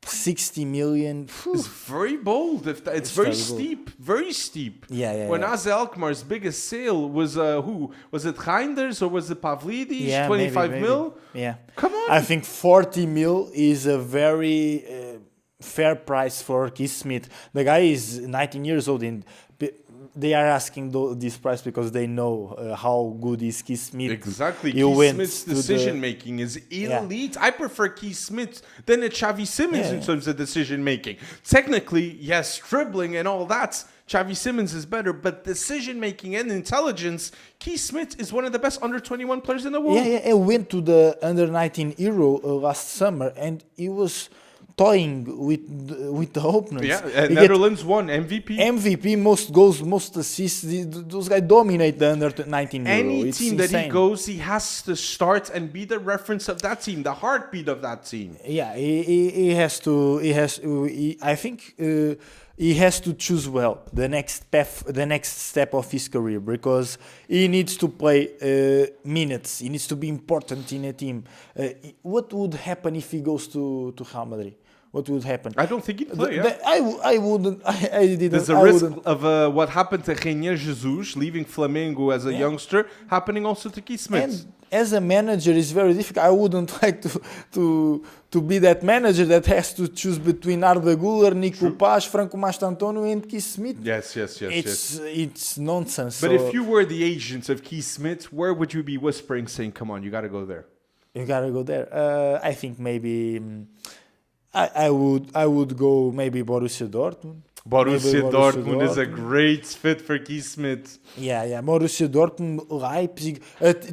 60 million. It's very bold. It's very steep. Very steep. Yeah. When AZ Alkmaar's biggest sale was who? Was it Reinders or was it Pavlidis? Yeah, 25 maybe. mil? Yeah. Come on. I think 40 mil is a very fair price for Kees Smit. The guy is 19 years old and they are asking this price because they know how good is Kees Smit. Exactly. Kees Smith's decision making is elite. Yeah. I prefer Kees Smit than a Xavi Simons in terms of decision making. Technically, yes, dribbling and all that, Xavi Simons is better, but decision making and intelligence, Kees Smit is one of the best under 21 players in the world. Yeah. He went to the under 19 Euro last summer and he was toying with the opponents. Yeah, Netherlands won MVP, most goals, most assists. Those guys dominate the under 19 Euro. Any it's team insane. that he goes, he has to start and be the reference of that team, the heartbeat of that team. Yeah, he has to. I think he has to choose well the next path, the next step of his career, because he needs to play minutes. He needs to be important in a team. What would happen if he goes to Real Madrid? What would happen? I don't think he'd play. I wouldn't. I didn't. There's a risk of what happened to Reinier Jesus leaving Flamengo as a youngster happening also to Kees Smit. And as a manager, it's very difficult. I wouldn't like to be that manager that has to choose between Arda Güler, Nico Paz, Franco Mastantuono, and Kees Smit. Yes. It's nonsense. But if you were the agent of Kees Smit, where would you be whispering, saying, "Come on, you got to go there"? You gotta go there. I think maybe. I would go maybe Borussia Dortmund. Borussia Dortmund is a great fit for Kees Smit. Yeah. Borussia Dortmund, Leipzig,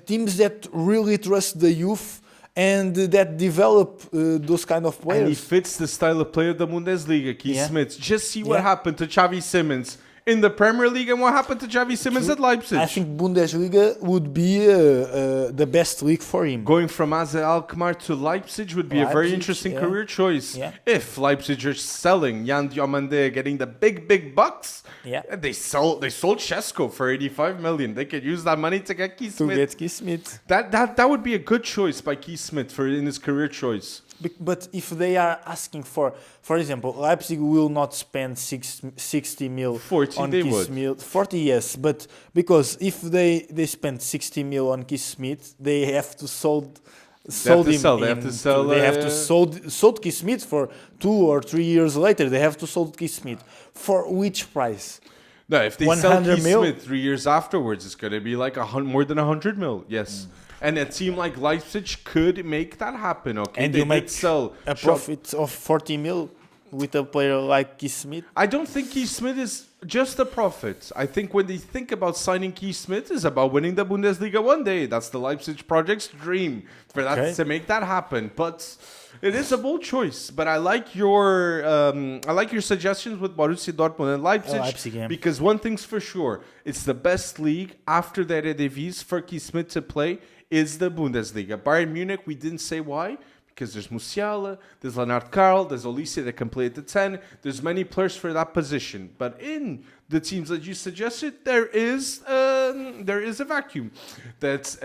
teams that really trust the youth and that develop those kind of players. And he fits the style of player of the Bundesliga, Kees Smit. Just see what happened to Xavi Simons in the Premier League and what happened to Xavi Simons at Leipzig. I think Bundesliga would be the best league for him. Going from AZ Alkmaar to Leipzig would be a very interesting career choice. Yeah. If Leipzig are selling Jan Diomande, getting the big bucks, they sold Šeško for 85 million. They could use that money to get Kees Smit. That would be a good choice by Kees Smit in his career choice. But if they are asking for example, Leipzig will not spend 60 mil 40 on they Kees would. Smit. 40, yes, but because if they spend 60 mil on Kees Smit, they have to sold sold him. They have to sell. They have to sold Kees Smit for 2 or 3 years later. They have to sold Kees Smit for which price? No, if they sell 100 Kees mil? Smit 3 years afterwards, it's going to be like more than 100 mil. Yes. And a team like Leipzig could make that happen. Okay, And they you make did sell a profit of 40 mil with a player like Kees Smit. I don't think Kees Smit is just a profit. I think when they think about signing Kees Smit, is about winning the Bundesliga one day. That's the Leipzig project's dream for that to make that happen. But it is a bold choice. But I like your suggestions with Borussia Dortmund and Leipzig, yeah. because one thing's for sure: it's the best league after the Eredivisie for Kees Smit to play is the Bundesliga. Bayern Munich, we didn't say why. Because there's Musiala, there's Leonard Carl, there's Olise that can play at the 10. There's many players for that position. But in the teams that you suggested, there is a vacuum that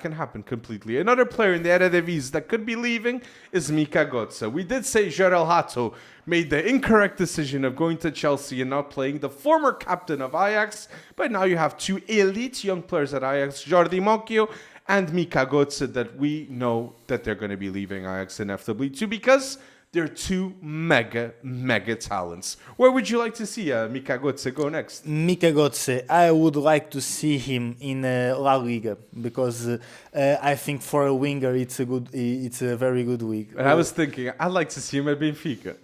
can happen completely. Another player in the Eredivisie that could be leaving is Mika Götze. We did say Gerald Hato made the incorrect decision of going to Chelsea and not playing the former captain of Ajax. But now you have 2 elite young players at Ajax, Jordi Mocchio and Mika Götze, that we know that they're going to be leaving Ajax inevitably too, because they're 2 mega talents. Where would you like to see Mika Götze go next? Mika Götze, I would like to see him in La Liga, because I think for a winger it's a very good league. And I was thinking, I'd like to see him at Benfica.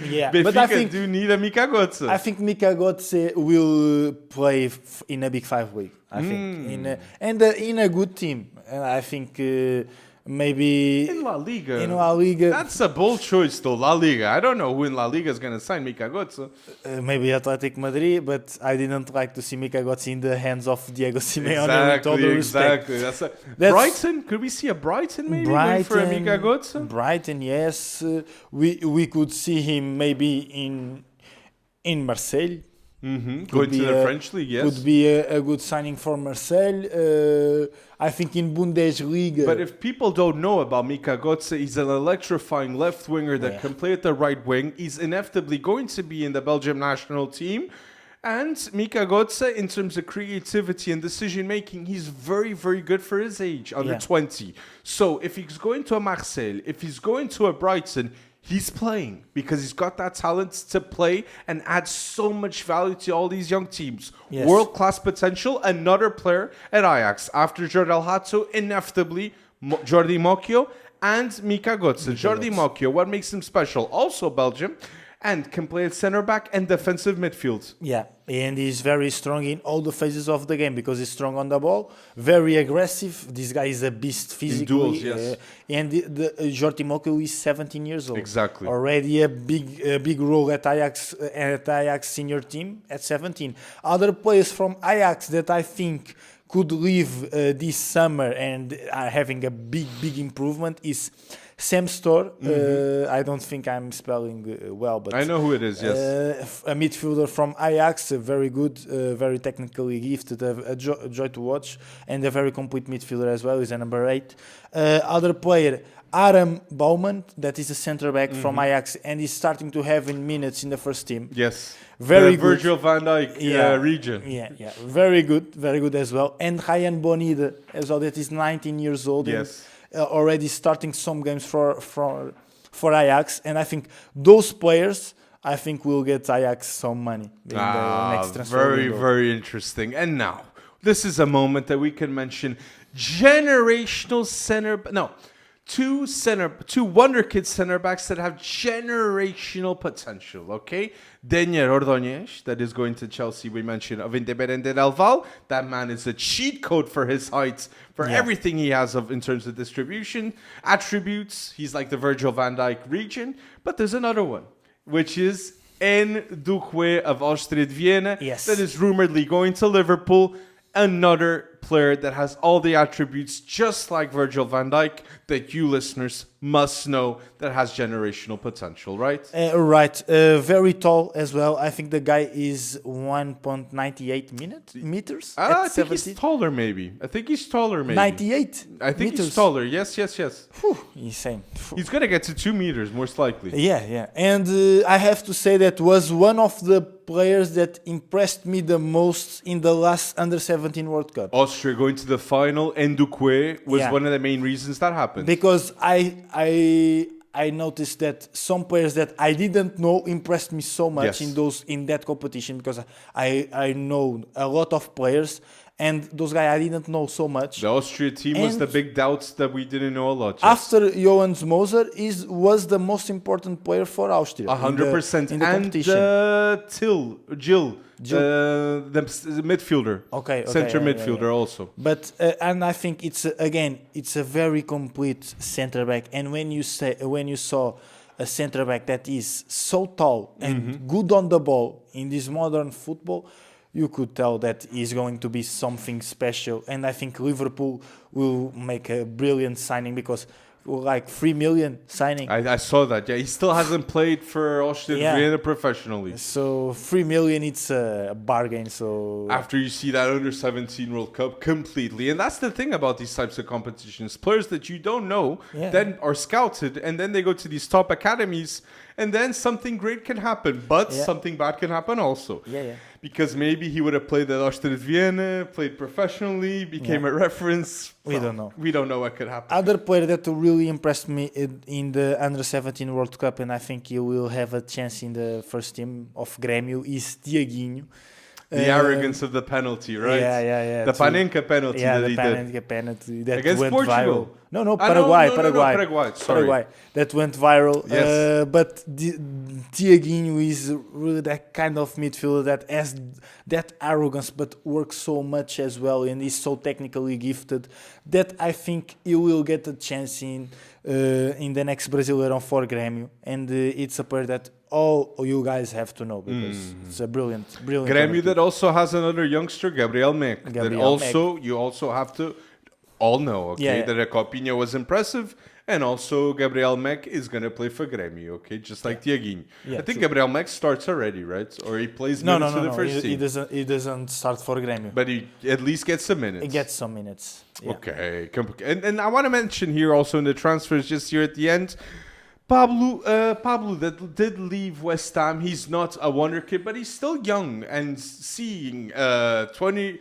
Yeah, Benfica but I think do need a Mika Götze. I think Mika Götze will play in a Big 5 league. I think in a good team, and I think maybe in La Liga. In La Liga, that's a bold choice, though. La Liga. I don't know who in La Liga is going to sign Mika Götze. Maybe Athletic Madrid, but I didn't like to see Mika Götze in the hands of Diego Simeone. With all the respect. That's Brighton. Could we see a Brighton maybe going for a Mika Götze? Brighton, yes. We could see him maybe in Marseille. Going to the French league, yes. Could be a good signing for Marseille. I think in Bundesliga. But if people don't know about Mika Götze, he's an electrifying left winger that can play at the right wing. He's inevitably going to be in the Belgium national team. And Mika Götze, in terms of creativity and decision making, he's very, very good for his age, under 20. So if he's going to a Marseille, if he's going to a Brighton, he's playing because he's got that talent to play and add so much value to all these young teams. Yes. World-class potential. Another player at Ajax. After Jordi Hato, inevitably, Jordi Mocchio and Mika Götze. Jordi Mocchio, what makes him special? Also Belgium. And can play at centre back and defensive midfield. Yeah, and he's very strong in all the phases of the game because he's strong on the ball, very aggressive. This guy is a beast physically. In duels, yes. And Jordi Mocchio is 17 years old. Exactly. Already a big role at Ajax senior team at 17. Other players from Ajax that I think could leave this summer and are having a big improvement is Sam Storr. I don't think I'm spelling well, but I know who it is, yes. A midfielder from Ajax, very good, very technically gifted, a joy to watch, and a very complete midfielder as well. He's a number 8. Other player, Aram Bouwman, that is a centre back from Ajax, and he's starting to have in minutes in the first team. Yes. Very the good. Virgil van Dijk region. Yeah, very good as well. And Ryan Bonide as well, that is 19 years old. Yes. Already starting some games for Ajax, and I think those players, will get Ajax some money in the next transfer window. Very interesting. And now, this is a moment that we can mention generational two Wonderkid center backs that have generational potential, okay? Daniel Ordóñez, that is going to Chelsea, we mentioned, of Independiente del Valle. That man is a cheat code for his height, for everything he has in terms of distribution, attributes. He's like the Virgil van Dijk region. But there's another one, which is Duque of Austria Vienna. Yes. That is rumoredly going to Liverpool. Another player that has all the attributes, just like Virgil van Dijk, that you listeners must know, that has generational potential, right? Right. Very tall as well. I think the guy is 1.98 meters. I think he's taller, maybe. 98 I think meters. he's taller. Yes. Whew, insane. Whew. He's going to get to 2 meters, most likely. Yeah. And I have to say that was one of the players that impressed me the most in the last Under-17 World Cup. Austria going to the final, and Duque was Yeah. one of the main reasons that happened. Because I noticed that some players that I didn't know impressed me so much Yes. in that competition, because I know a lot of players, and those guys I didn't know so much. The Austria team was And the big doubts that we didn't know a lot. After Johannes Moser was the most important player for Austria. 100%. in the And competition. Jill, the midfielder. Okay, Center yeah, midfielder also. But and I think it's a very complete center back. And when you saw a center back that is so tall and good on the ball in this modern football, you could tell that he's going to be something special. And I think Liverpool will make a brilliant signing, because like 3 million signing. I saw that. Yeah, he still hasn't played for Austria Vienna professionally. So 3 million, it's a bargain. So After you see that Under-17 World Cup completely. And that's the thing about these types of competitions. Players that you don't know then are scouted, and then they go to these top academies, and then something great can happen, but something bad can happen also. Because maybe he would have played at Austria Vienna, played professionally, became a reference. We don't know. We don't know what could happen. Other player that really impressed me in the Under-17 World Cup, and I think he will have a chance in the first team of Grêmio, is Tiaguinho. The arrogance of the penalty, right? Yeah. The Panenka penalty that the he Panenka penalty that Against went Portugal. viral. No, Paraguay. Paraguay. Sorry. Paraguay. That went viral. Yes. But Tiaguinho is really that kind of midfielder that has that arrogance, but works so much as well, and is so technically gifted that I think he will get a chance in the next Brasileirão for Grêmio. And it's a player that all you guys have to know, because it's a brilliant. Grêmio that also has another youngster, Gabriel Mek. You also have to all know, okay, that Copinha was impressive, and also Gabriel Mek is going to play for Grêmio, okay, just like Tiaguinho. I think Gabriel Mek starts already, right? Or he plays minutes for the first team. He doesn't start for Grêmio. But he at least gets some minutes. He gets some minutes. Yeah. Okay. And I want to mention here also in the transfers just here at the end, Pablo that did leave West Ham. He's not a Wonderkid, but he's still young, and seeing 20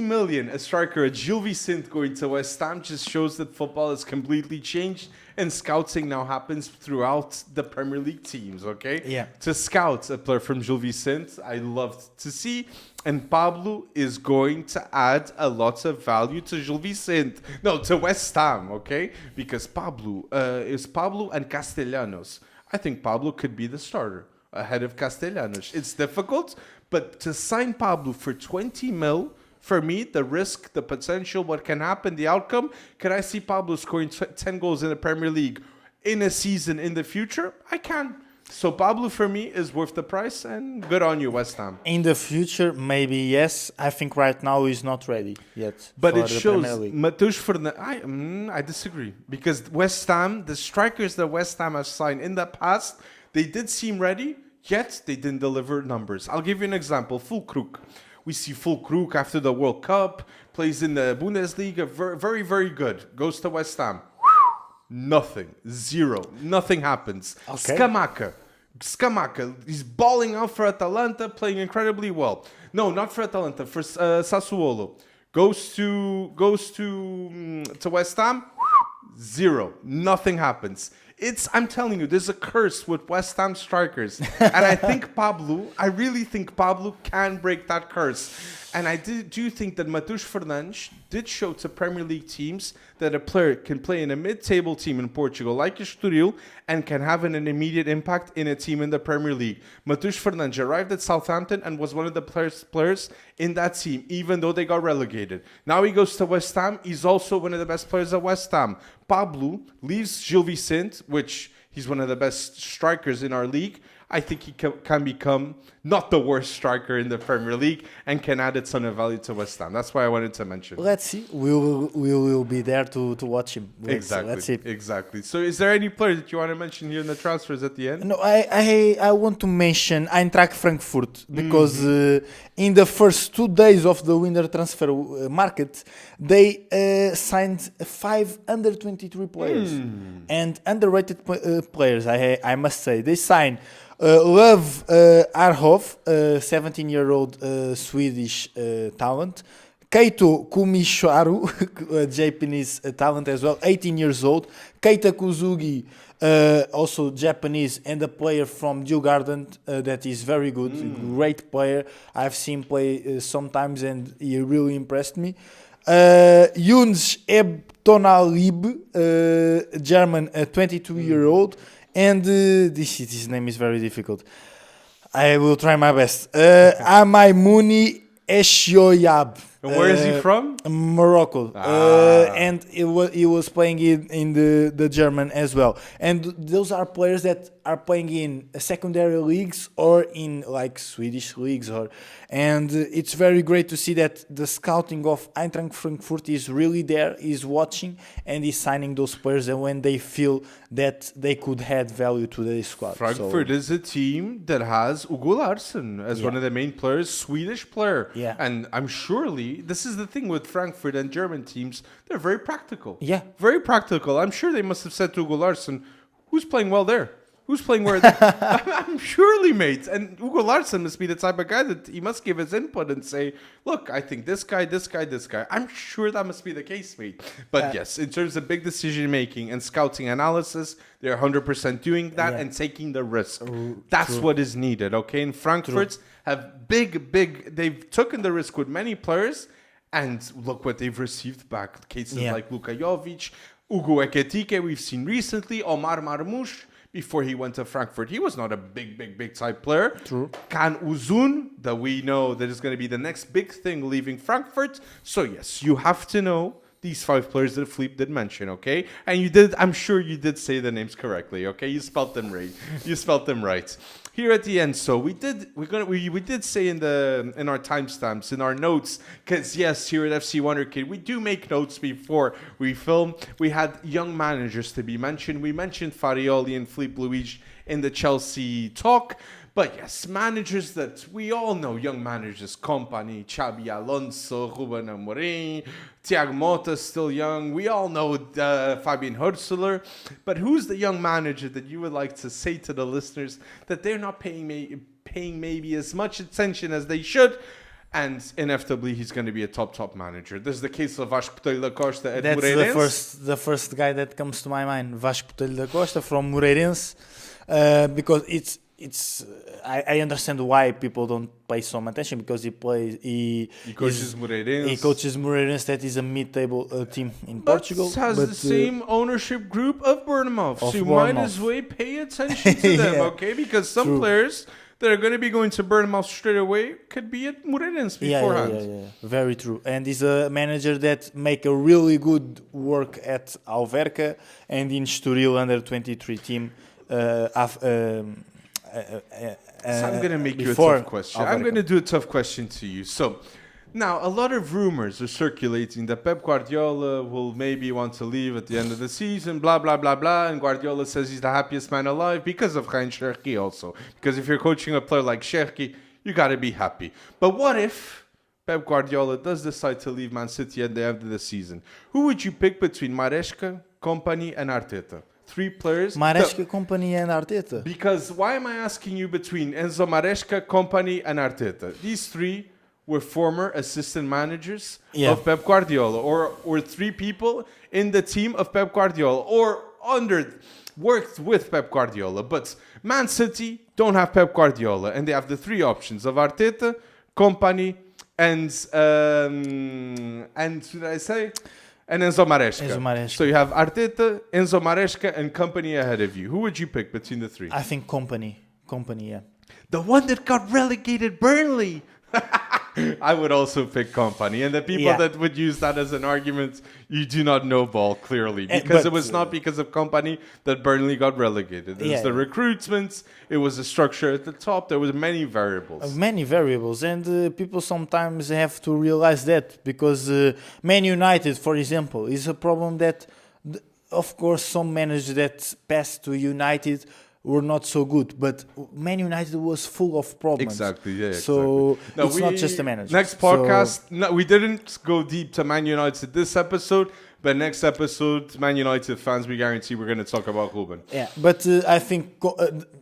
million, a striker, a Gil Vicente going to West Ham just shows that football has completely changed, and scouting now happens throughout the Premier League teams, okay? Yeah. To scout a player from Gil Vicente, I loved to see, and Pablo is going to add a lot of value to Gil Vicente. No, to West Ham, okay? Because Pablo and Castellanos. I think Pablo could be the starter ahead of Castellanos. It's difficult, but to sign Pablo for 20 mil, for me, the risk, the potential, what can happen, the outcome, can I see Pablo scoring 10 goals in the Premier League in a season in the future? I can. So Pablo, for me, is worth the price, and good on you, West Ham. In the future, maybe yes. I think right now he's not ready yet. But it shows Matheus Fernandes. I disagree, because West Ham, the strikers that West Ham has signed in the past, they did seem ready, yet they didn't deliver numbers. I'll give you an example. Füllkrug. We see Füllkrug after the World Cup, plays in the Bundesliga, very, very good. Goes to West Ham. Nothing. Zero. Nothing happens. Okay. Scamacca. He's balling out for Atalanta, playing incredibly well. No, not for Atalanta, for Sassuolo. Goes to West Ham. Zero. Nothing happens. I'm telling you, there's a curse with West Ham strikers. And I really think Pablo can break that curse. And I do think that Matheus Fernandes did show to Premier League teams that a player can play in a mid-table team in Portugal like Estoril and can have an immediate impact in a team in the Premier League. Matheus Fernandes arrived at Southampton and was one of the players in that team, even though they got relegated. Now he goes to West Ham. He's also one of the best players at West Ham. Pablo leaves Gil Vicente, which he's one of the best strikers in our league. I think he can become not the worst striker in the Premier League and can add a ton of value to West Ham. That's why I wanted to mention. Let's see. We will be there to watch him. Exactly. Let's see. Exactly. So is there any player that you want to mention here in the transfers at the end? No, I want to mention Eintracht Frankfurt, because in the first 2 days of the winter transfer market, they signed 5 under-23 players and underrated players, I must say. They signed Love Arhov, 17-year-old Swedish talent. Keito Kumisharu, a Japanese talent as well, 18 years old. Keita Kuzugi, also Japanese, and a player from Djurgården that is very good, great player. I've seen play sometimes and he really impressed me. Yuns Ebtonalib, German, 22-year-old, and his name is very difficult. I will try my best. Amaimuni Eshioyab. And where is he from? Morocco. And he was playing in the German as well. And those are players that are playing in secondary leagues or in like Swedish leagues. And it's very great to see that the scouting of Eintracht Frankfurt is really there, is watching, and is signing those players and when they feel that they could add value to the squad. Frankfurt is a team that has Ugo Larsson as one of the main players, Swedish player. Yeah. And I'm surely, this is the thing with Frankfurt and German teams, they're very practical. Yeah. Very practical. I'm sure they must have said to Ugo Larsson, who's playing well there? Who's playing where? I'm surely, mate. And Ugo Larsson must be the type of guy that he must give his input and say, look, I think this guy. I'm sure that must be the case, mate. But yes, in terms of big decision making and scouting analysis, they're 100% doing that and taking the risk. That's what is needed, okay? And Frankfurt have they've taken the risk with many players, and look what they've received back. Cases like Luka Jovic, Ugo Ekitike, we've seen recently, Omar Marmoush. Before he went to Frankfurt, he was not a big type player. True. Can Uzun, that we know that is going to be the next big thing leaving Frankfurt. So yes, you have to know these 5 players that Philippe did mention, okay? And you did, I'm sure you did say the names correctly, okay? You spelled them right. Here at the end, so we did say in our timestamps, in our notes, because yes, here at FC Wonderkid, we do make notes before we film. We had young managers to be mentioned. We mentioned Farioli and Philippe Luigi in the Chelsea talk. But yes, managers that we all know, young managers, Company, Xabi Alonso, Ruben Amorim, Thiago Motta, still young. We all know Fabian Hürzeler. But who's the young manager that you would like to say to the listeners that they're not paying maybe as much attention as they should? And inevitably, he's going to be a top manager. There's the case of Vasco Botelho da Costa at Moreirense. That's the first guy that comes to my mind, Vasco Botelho da Costa from Moreirense, because I understand why people don't pay some attention, because he coaches Moreirense. That is a mid-table team in Portugal. Has the same ownership group of Bournemouth, so you might as well pay attention to them, okay? Because some players that are going to be going to Bournemouth straight away could be at Moreirense beforehand. Yeah. Very true. And he's a manager that make a really good work at Alverca and in Estoril under 23 team. So I'm going to make you a tough question. I'm going to do a tough question to you. So now a lot of rumors are circulating that Pep Guardiola will maybe want to leave at the end of the season, blah, blah, blah, blah. And Guardiola says he's the happiest man alive because of Heinz Cherki also. Because if you're coaching a player like Cherki, you got to be happy. But what if Pep Guardiola does decide to leave Man City at the end of the season? Who would you pick between Maresca, Company, and Arteta? 3 players. Maresca, Company, and Arteta. Because why am I asking you between Enzo Maresca, Company, and Arteta? These 3 were former assistant managers of Pep Guardiola, or 3 people in the team of Pep Guardiola, or worked with Pep Guardiola. But Man City don't have Pep Guardiola, and they have the 3 options of Arteta, Company, and should I say? And Enzo Maresca. So you have Arteta, Enzo Maresca, and Company ahead of you. Who would you pick between the 3? I think Company, yeah. The one that got relegated, Burnley. I would also pick Company. And the people that would use that as an argument, you do not know ball clearly. Because it was not because of Company that Burnley got relegated. It was the recruitment. It was the structure at the top. There was many variables. And people sometimes have to realize that. Because Man United, for example, is a problem that, of course, some managers that passed to United were not so good, but Man United was full of problems. Exactly, So it's not just the manager. Next podcast, we didn't go deep to Man United this episode, but next episode, Man United fans, we guarantee we're going to talk about Ruben. Yeah, but I think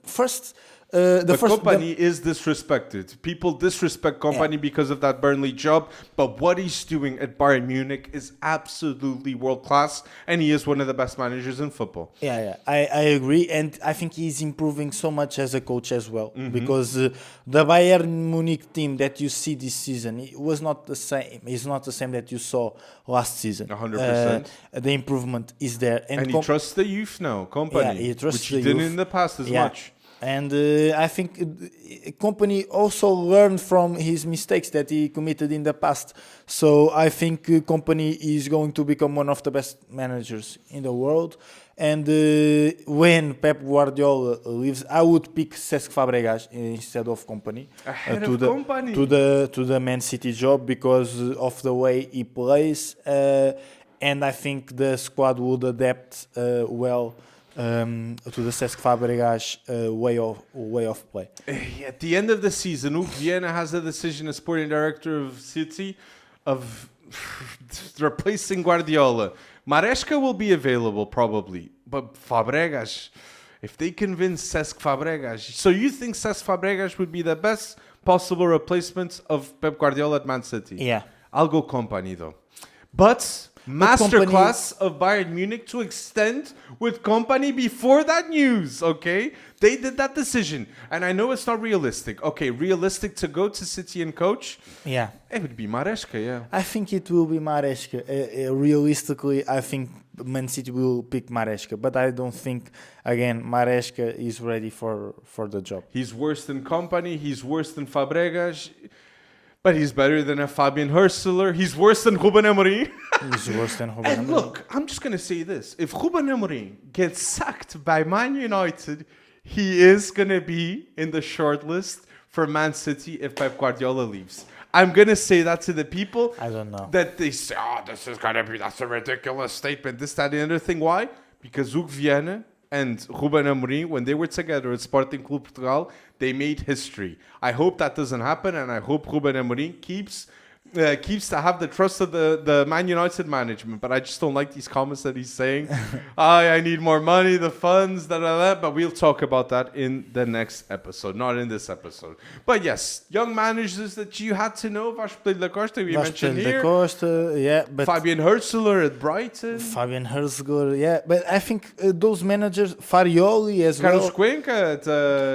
first, The Company is disrespected. People disrespect Company because of that Burnley job, but what he's doing at Bayern Munich is absolutely world class, and he is one of the best managers in football. I agree, and I think he's improving so much as a coach as well, because the Bayern Munich team that you see this season, it was not the same. It's not the same that you saw last season. 100%. The improvement is there, and he trusts the youth now, Company, he trusts which he didn't in the past as much. And I think Company also learned from his mistakes that he committed in the past. So I think Company is going to become one of the best managers in the world. And when Pep Guardiola leaves, I would pick Cesc Fabregas instead of Company to the Man City job because of the way he plays. And I think the squad would adapt well to the Cesc Fabregas way of play. At the end of the season, Hugo Viana has a decision as sporting director of City of replacing Guardiola. Maresca will be available probably, but Fabregas, if they convince Cesc Fabregas, so you think Cesc Fabregas would be the best possible replacement of Pep Guardiola at Man City? Yeah. I'll go Company though. But masterclass of Bayern Munich to extend with Company before that news, okay? They did that decision. And I know it's not realistic. Okay, realistic to go to City and coach? Yeah. It would be Maresca, yeah. I think it will be Maresca. Realistically, I think Man City will pick Maresca. But I don't think, again, Maresca is ready for the job. He's worse than Company. He's worse than Fabregas. But he's better than a Fabian Hürzeler. He's worse than Ruben Amorim. He's worse than Ruben And look, I'm just going to say this. If Ruben Amorim gets sacked by Man United, he is going to be in the shortlist for Man City if Pep Guardiola leaves. I'm going to say that to the people. I don't know. That they say, this is going to be, that's a ridiculous statement. This, that, and the other thing. Why? Because Hugo Viana and Ruben Amorim, when they were together at Sporting Clube Portugal, they made history. I hope that doesn't happen, and I hope Ruben Amorim keeps to have the trust of the Man United management. But I just don't like these comments that he's saying. I need more money, the funds, but we'll talk about that in the next episode, not in this episode. But yes, young managers that you had to know. Vasco da Costa, we mentioned here. But Fabian Hürzeler at Brighton. Fabian Hürzeler, but I think those managers, Farioli as Carlos well. Cuenca at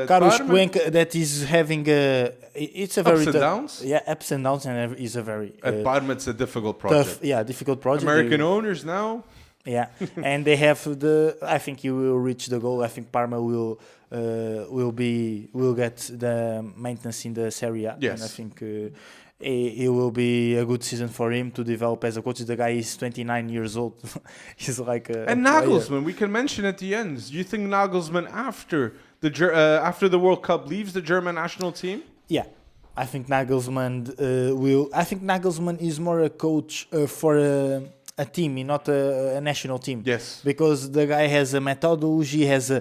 Carlos Parma. Cuenca, that is having it's a very ups and downs. Yeah, ups and downs, and is a very at Parma. It's a difficult project. Difficult project. American owners now. Yeah, and they have I think he will reach the goal. I think Parma will get the maintenance in the Serie A. Yes. And I think it will be a good season for him to develop as a coach. The guy is 29 years old. He's like and Nagelsmann. We can mention at the end. Do you think Nagelsmann after the World Cup leaves the German national team? Yeah. I think Nagelsmann will. I think Nagelsmann is more a coach for a team, not a national team. Yes. Because the guy has a methodology, has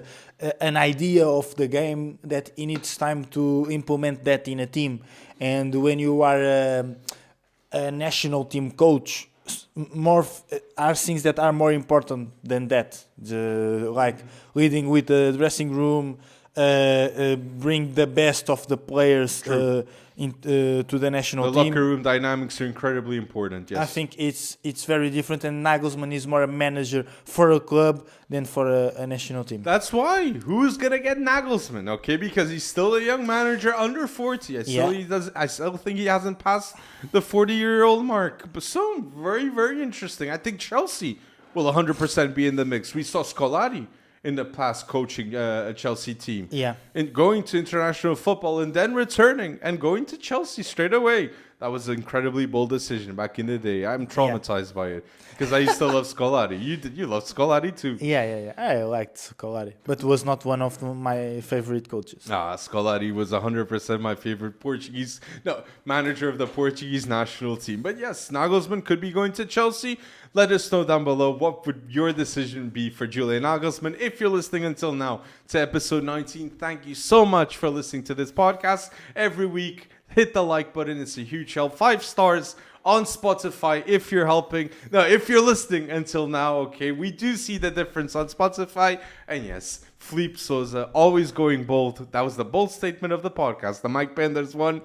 an idea of the game that he needs time to implement that in a team. And when you are a national team coach, more are things that are more important than that. Like leading with the dressing room, bring the best of the players to the national team. The locker room dynamics are incredibly important. Yes, I think it's very different, and Nagelsmann is more a manager for a club than for a national team. That's why. Who's gonna get Nagelsmann? Okay, because he's still a young manager under 40. I still think he hasn't passed the 40-year-old mark. But so very, very interesting. I think Chelsea will 100% be in the mix. We saw Scolari in the past coaching a Chelsea team. Yeah. And going to international football and then returning and going to Chelsea straight away. That was an incredibly bold decision back in the day. I'm traumatized by it because I used to love Scolari. You love Scolari too. Yeah. I liked Scolari, but was not one of my favorite coaches. Scolari was 100% my favorite manager of the Portuguese national team. But yes, Nagelsmann could be going to Chelsea. Let us know down below what would your decision be for Julian Nagelsmann. If you're listening until now to episode 19, thank you so much for listening to this podcast every week. Hit the like button. It's a huge help. 5 stars on Spotify if you're if you're listening until now, okay? We do see the difference on Spotify. And yes, Felipe Souza, always going bold. That was the bold statement of the podcast, the Mike Penders one.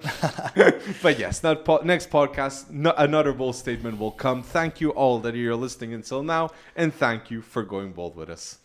But yes, next podcast, another bold statement will come. Thank you all that you're listening until now, and thank you for going bold with us.